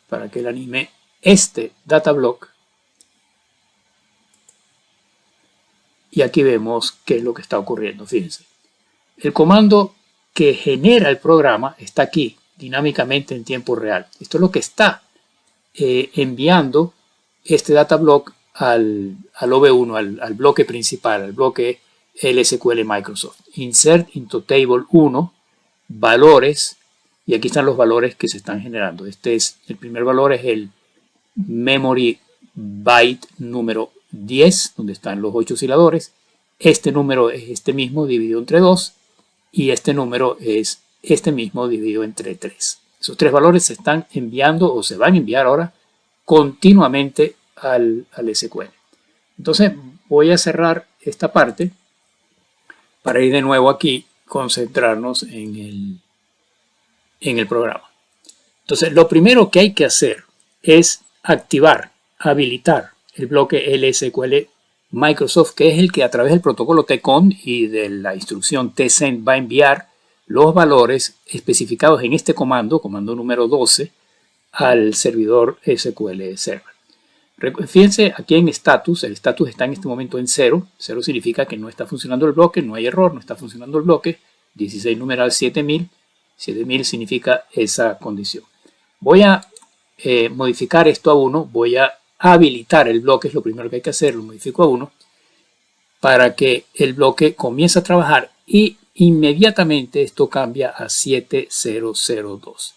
para que él anime este data block. Y aquí vemos qué es lo que está ocurriendo. Fíjense. El comando que genera el programa está aquí, dinámicamente en tiempo real. Esto es lo que está enviando este data block al OV1, al bloque principal, al bloque LSQL Microsoft. Insert into table 1, valores, y aquí están los valores que se están generando. El primer valor es el memory byte número 10, donde están los 8 osciladores. Este número es este mismo dividido entre 2 y este número es este mismo dividido entre 3. Esos 3 valores se están enviando o se van a enviar ahora continuamente al SQL. Entonces voy a cerrar esta parte para ir de nuevo aquí, concentrarnos en el programa. Entonces lo primero que hay que hacer es habilitar el bloque LSQL Microsoft, que es el que a través del protocolo TCON y de la instrucción tsend va a enviar los valores especificados en este comando número 12, al servidor SQL Server. Fíjense aquí en status, el status está en este momento en 0. 0 significa que no está funcionando el bloque, no hay error, no está funcionando el bloque. 16 numeral 7000. 7000 significa esa condición. Voy a modificar esto a 1, voy a habilitar el bloque, es lo primero que hay que hacer, lo modifico a 1, para que el bloque comience a trabajar y inmediatamente esto cambia a 7002.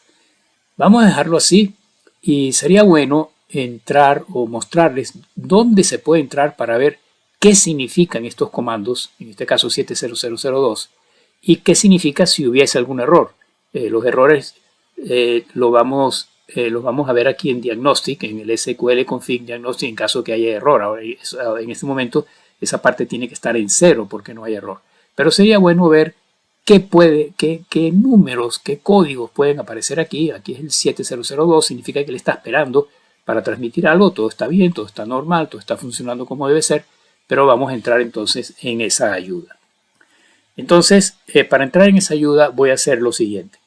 Vamos a dejarlo así y sería bueno entrar o mostrarles dónde se puede entrar para ver qué significan estos comandos, en este caso 70002, y qué significa si hubiese algún error. Los errores los vamos a ver aquí en Diagnostic, en el SQL Config Diagnostic, en caso que haya error. Ahora, en este momento esa parte tiene que estar en 0 porque no hay error. Pero sería bueno ver qué números, qué códigos pueden aparecer aquí. Aquí es el 7002, significa que le está esperando para transmitir algo. Todo está bien, todo está normal, todo está funcionando como debe ser. Pero vamos a entrar entonces en esa ayuda. Entonces, para entrar en esa ayuda voy a hacer lo siguiente.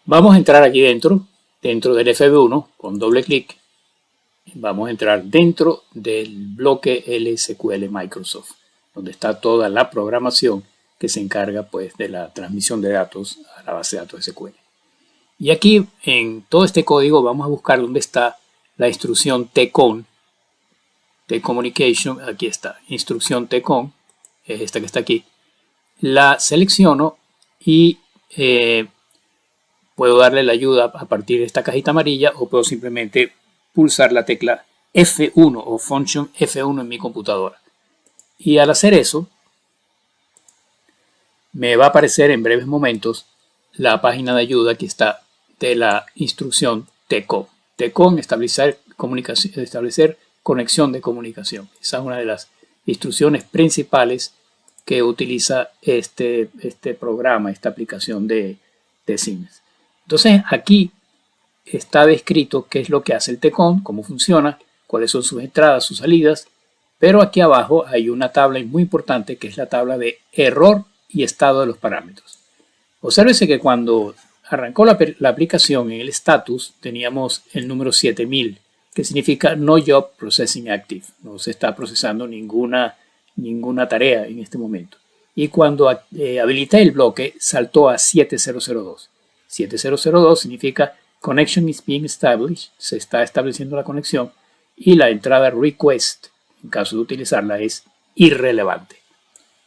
Vamos a entrar aquí dentro del FB1 con doble clic. Vamos a entrar dentro del bloque LSQL Microsoft, donde está toda la programación que se encarga pues de la transmisión de datos a la base de datos SQL. Y aquí en todo este código vamos a buscar dónde está la instrucción tcon, tcommunication, aquí está, instrucción tcon, es esta que está aquí. La selecciono y puedo darle la ayuda a partir de esta cajita amarilla o puedo simplemente pulsar la tecla F1 o Function F1 en mi computadora. Y al hacer eso, me va a aparecer en breves momentos la página de ayuda que está de la instrucción tcon. Tcon, establecer conexión de comunicación. Esa es una de las instrucciones principales que utiliza este programa, esta aplicación de Siemens. Entonces aquí está descrito qué es lo que hace el tcon, cómo funciona, cuáles son sus entradas, sus salidas, pero aquí abajo hay una tabla muy importante que es la tabla de error y estado de los parámetros. Obsérvese que cuando arrancó la aplicación en el status teníamos el número 7000, que significa No Job Processing Active, no se está procesando ninguna tarea en este momento. Y cuando habilité el bloque saltó a 7002. 7002 significa Connection is being established, se está estableciendo la conexión, y la entrada request, en caso de utilizarla, es irrelevante.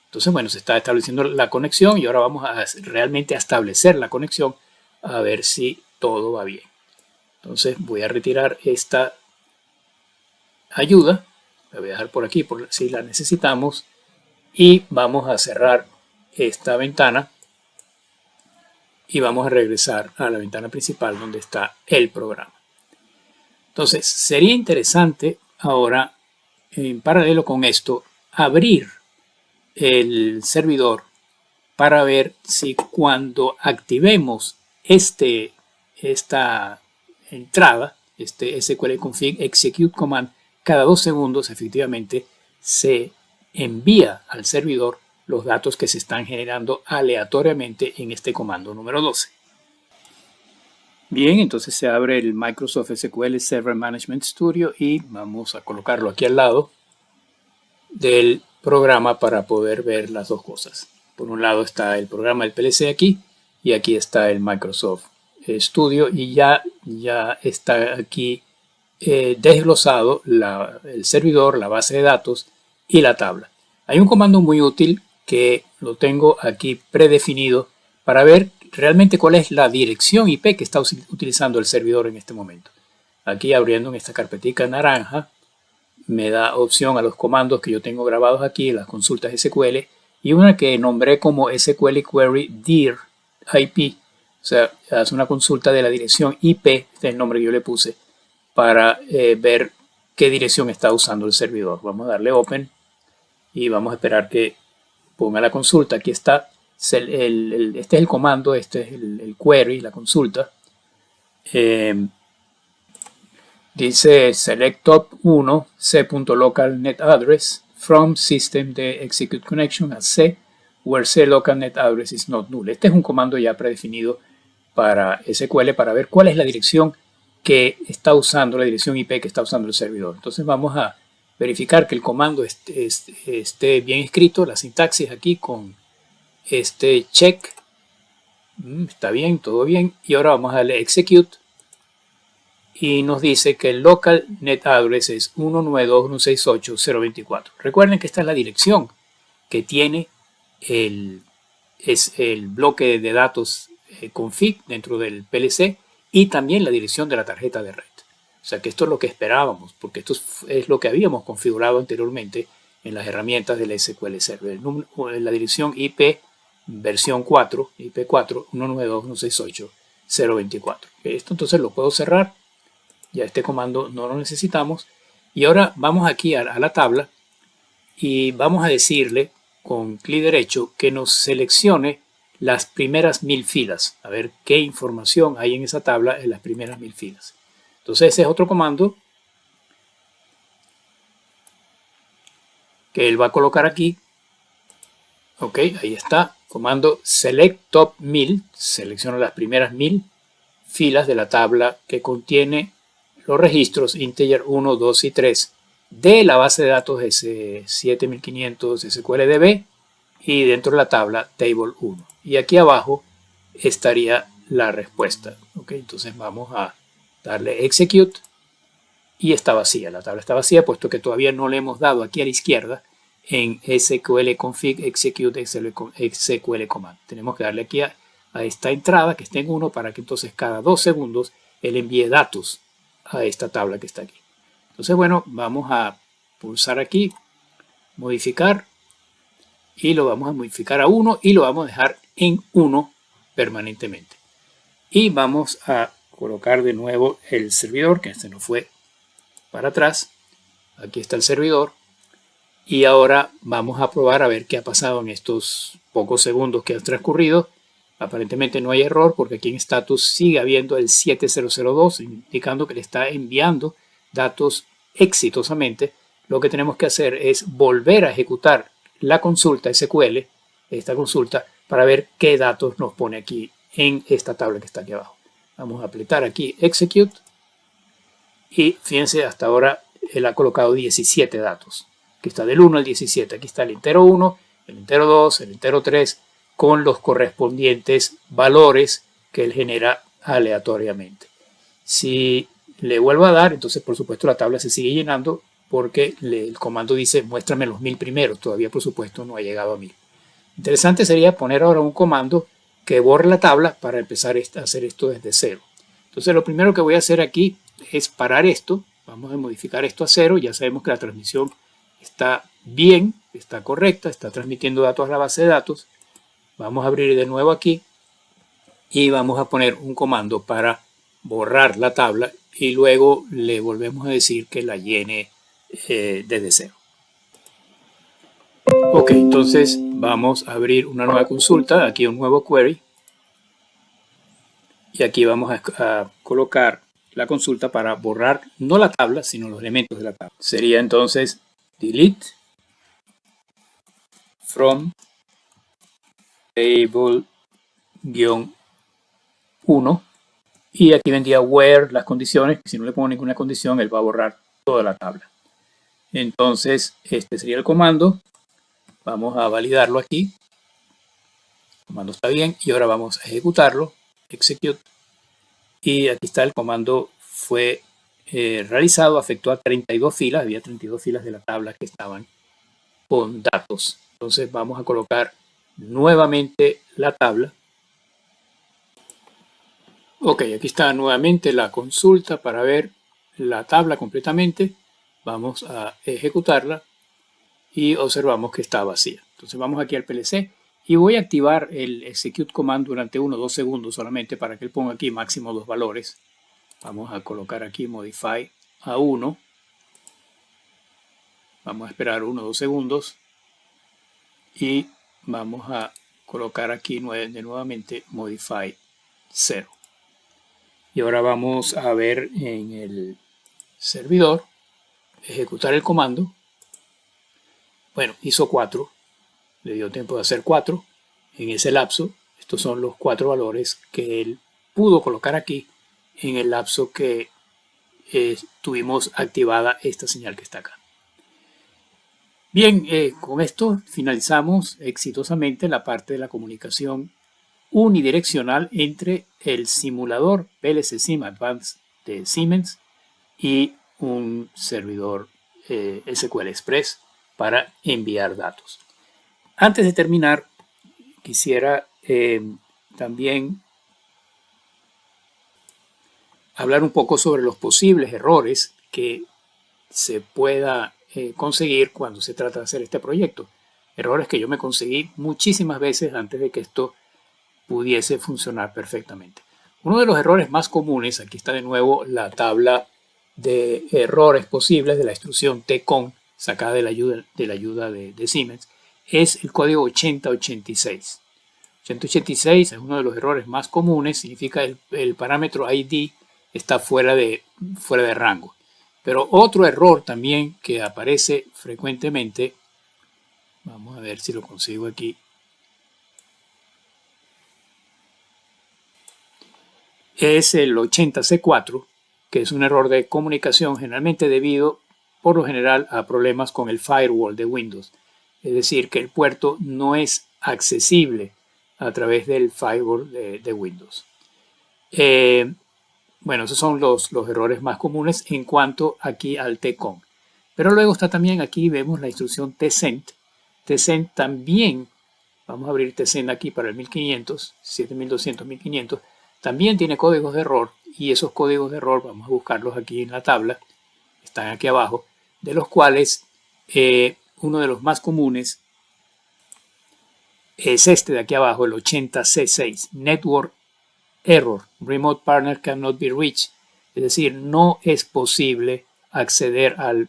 Entonces, bueno, se está estableciendo la conexión y ahora vamos a realmente a establecer la conexión a ver si todo va bien. Entonces voy a retirar esta ayuda, la voy a dejar por aquí por si la necesitamos y vamos a cerrar esta ventana y vamos a regresar a la ventana principal donde está el programa. Entonces sería interesante ahora, en paralelo con esto, abrir el servidor para ver si cuando activemos esta entrada, este SQL config execute command, cada 2 segundos efectivamente se envía al servidor los datos que se están generando aleatoriamente en este comando número 12. Bien, entonces se abre el Microsoft SQL Server Management Studio y vamos a colocarlo aquí al lado del programa para poder ver las dos cosas. Por un lado está el programa del PLC aquí y aquí está el Microsoft Studio y ya está aquí desglosado el servidor, la base de datos y la tabla. Hay un comando muy útil que lo tengo aquí predefinido para ver realmente cuál es la dirección IP que está utilizando el servidor en este momento. Aquí abriendo en esta carpetica naranja me da opción a los comandos que yo tengo grabados aquí, las consultas SQL, y una que nombré como SQL Query dir IP, o sea, hace una consulta de la dirección IP, este es el nombre que yo le puse, para ver qué dirección está usando el servidor. Vamos a darle Open y vamos a esperar que ponga la consulta. Aquí está, este es el comando, este es el query, la consulta. Dice select top 1 c.local net address from system de execute connection a C where C local net address is not null. Este es un comando ya predefinido para SQL para ver cuál es la dirección que está usando, la dirección IP que está usando el servidor. Entonces vamos a verificar que el comando esté bien escrito, la sintaxis aquí con este check Está bien, todo bien. Y ahora vamos a darle Execute. Y nos dice que el local net address es 192.168.024. Recuerden que esta es la dirección que tiene es el bloque de datos config dentro del PLC y también la dirección de la tarjeta de red. O sea que esto es lo que esperábamos, porque esto es lo que habíamos configurado anteriormente en las herramientas del SQL Server. La dirección IP versión 4, IP4, 192.168.024. Esto entonces lo puedo cerrar. Ya este comando no lo necesitamos. Y ahora vamos aquí a la tabla y vamos a decirle con clic derecho que nos seleccione las primeras 1000 filas. A ver qué información hay en esa tabla en las primeras 1000 filas. Entonces ese es otro comando que él va a colocar aquí. Ok, ahí está. Comando select top 1000. Selecciona las primeras 1000 filas de la tabla que contiene los registros integer 1, 2 y 3 de la base de datos S7500 SQLDB y dentro de la tabla table 1. Y aquí abajo estaría la respuesta. Okay, entonces vamos a darle execute y está vacía. La tabla está vacía puesto que todavía no le hemos dado aquí a la izquierda en SQL config execute SQL command. Tenemos que darle aquí a esta entrada que está en 1 para que entonces cada 2 segundos él envíe datos a esta tabla que está aquí. Entonces, bueno, vamos a pulsar aquí, modificar, y lo vamos a modificar a 1 y lo vamos a dejar en 1 permanentemente. Y vamos a colocar de nuevo el servidor, que este no fue para atrás. Aquí está el servidor. Y ahora vamos a probar a ver qué ha pasado en estos pocos segundos que han transcurrido. Aparentemente no hay error porque aquí en status sigue habiendo el 7002, indicando que le está enviando datos exitosamente. Lo que tenemos que hacer es volver a ejecutar la consulta SQL, esta consulta, para ver qué datos nos pone aquí en esta tabla que está aquí abajo. Vamos a apretar aquí Execute y fíjense, hasta ahora él ha colocado 17 datos, que está del 1 al 17. Aquí está el entero 1, el entero 2, el entero 3, con los correspondientes valores que él genera aleatoriamente. Si le vuelvo a dar, entonces por supuesto la tabla se sigue llenando porque el comando dice muéstrame los 1000 primeros. Todavía por supuesto no ha llegado a 1000. Interesante sería poner ahora un comando que borre la tabla para empezar a hacer esto desde cero. Entonces lo primero que voy a hacer aquí es parar esto. Vamos a modificar esto a 0. Ya sabemos que la transmisión está bien, está correcta, está transmitiendo datos a la base de datos. Vamos a abrir de nuevo aquí y vamos a poner un comando para borrar la tabla y luego le volvemos a decir que la llene desde cero. Ok, entonces vamos a abrir una nueva consulta, aquí un nuevo query y aquí vamos a colocar la consulta para borrar no la tabla sino los elementos de la tabla. Sería entonces delete from table-1 y aquí vendría where las condiciones, si no le pongo ninguna condición él va a borrar toda la tabla. Entonces este sería el comando, vamos a validarlo aquí, el comando está bien y ahora vamos a ejecutarlo, execute, y aquí está el comando fue realizado, afectó a 32 filas, había 32 filas de la tabla que estaban con datos. Entonces vamos a colocar nuevamente la tabla. Ok, aquí está nuevamente la consulta para ver la tabla completamente. Vamos a ejecutarla y observamos que está vacía. Entonces vamos aquí al PLC y voy a activar el execute command durante 1 o 2 segundos solamente para que él ponga aquí máximo 2 valores. Vamos a colocar aquí modify a 1. Vamos a esperar 1 o 2 segundos y vamos a colocar aquí nuevamente modify 0. Y ahora vamos a ver en el servidor, ejecutar el comando. Bueno, hizo 4, le dio tiempo de hacer 4 en ese lapso. Estos son los 4 valores que él pudo colocar aquí en el lapso que tuvimos activada esta señal que está acá. Bien, con esto finalizamos exitosamente la parte de la comunicación unidireccional entre el simulador PLC SIM Advanced de Siemens y un servidor SQL Express para enviar datos. Antes de terminar, quisiera también hablar un poco sobre los posibles errores que se pueda conseguir cuando se trata de hacer este proyecto. Errores que yo me conseguí muchísimas veces antes de que esto pudiese funcionar perfectamente. Uno de los errores más comunes, aquí está de nuevo la tabla de errores posibles de la instrucción TCON sacada de la ayuda de Siemens, es el código 8086. 8086 es uno de los errores más comunes, significa el parámetro ID está fuera de rango. Pero otro error también que aparece frecuentemente, vamos a ver si lo consigo aquí, es el 80C4, que es un error de comunicación generalmente debido, por lo general, a problemas con el firewall de Windows. Es decir, que el puerto no es accesible a través del firewall de Windows. Bueno, esos son los errores más comunes en cuanto aquí al TCON. Pero luego está también aquí, vemos la instrucción tsend. Tsend también, vamos a abrir tsend aquí para el 1500, 7200, 1500, también tiene códigos de error, y esos códigos de error vamos a buscarlos aquí en la tabla, están aquí abajo, de los cuales uno de los más comunes es este de aquí abajo, el 80C6, Network Error, Remote Partner Cannot Be Reached, es decir, no es posible acceder al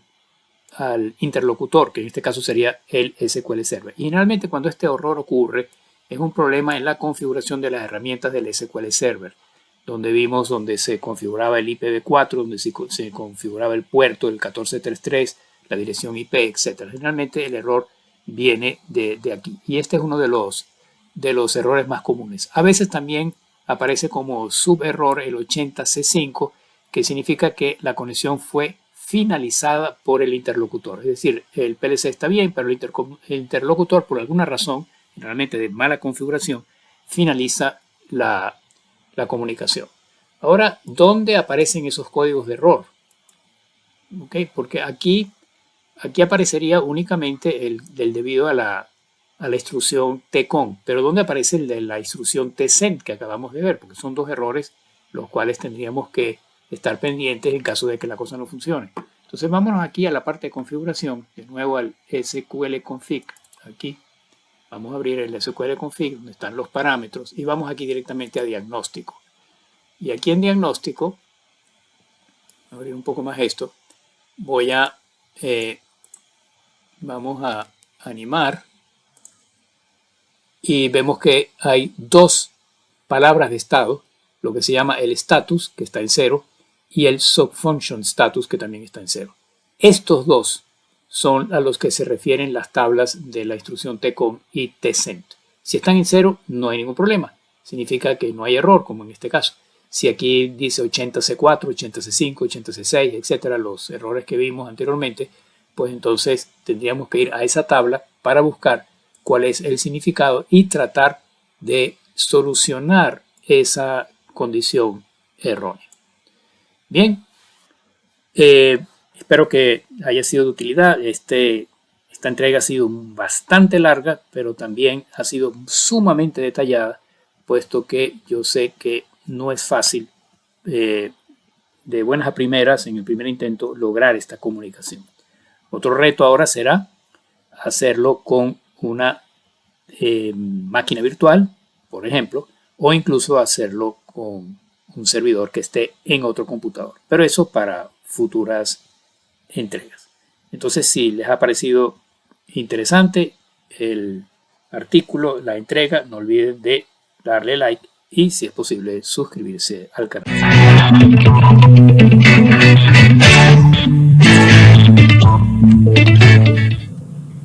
interlocutor, que en este caso sería el SQL Server. Y generalmente cuando este error ocurre, es un problema en la configuración de las herramientas del SQL Server, donde se configuraba el IPv4, donde se configuraba el puerto, el 1433, la dirección IP, etc. Generalmente el error viene de aquí. Y este es uno de los errores más comunes. A veces también aparece como suberror el 80C5, que significa que la conexión fue finalizada por el interlocutor. Es decir, el PLC está bien, pero el interlocutor, por alguna razón, generalmente de mala configuración, finaliza la comunicación. Ahora, ¿dónde aparecen esos códigos de error? ¿Okay? Porque aquí aparecería únicamente el debido a la instrucción TCON, pero ¿dónde aparece el de la instrucción tsend que acabamos de ver? Porque son dos errores los cuales tendríamos que estar pendientes en caso de que la cosa no funcione. Entonces vámonos aquí a la parte de configuración, de nuevo al SQL config, aquí. Vamos a abrir el SQL config donde están los parámetros y vamos aquí directamente a diagnóstico. Y aquí en diagnóstico, abrir un poco más esto, vamos a animar y vemos que hay dos palabras de estado, lo que se llama el status, que está en 0, y el subfunction status, que también está en 0. Estos dos son a los que se refieren las tablas de la instrucción TCON y tsend. Si están en 0, no hay ningún problema. Significa que no hay error, como en este caso. Si aquí dice 80C4, 80C5, 80C6, etcétera, los errores que vimos anteriormente, pues entonces tendríamos que ir a esa tabla para buscar cuál es el significado y tratar de solucionar esa condición errónea. Bien, espero que haya sido de utilidad. Esta entrega ha sido bastante larga, pero también ha sido sumamente detallada, puesto que yo sé que no es fácil de buenas a primeras, en el primer intento, lograr esta comunicación. Otro reto ahora será hacerlo con una máquina virtual, por ejemplo, o incluso hacerlo con un servidor que esté en otro computador. Pero eso para futuras entregas. Entonces, si les ha parecido interesante el artículo, la entrega, no olviden de darle like y, si es posible, suscribirse al canal.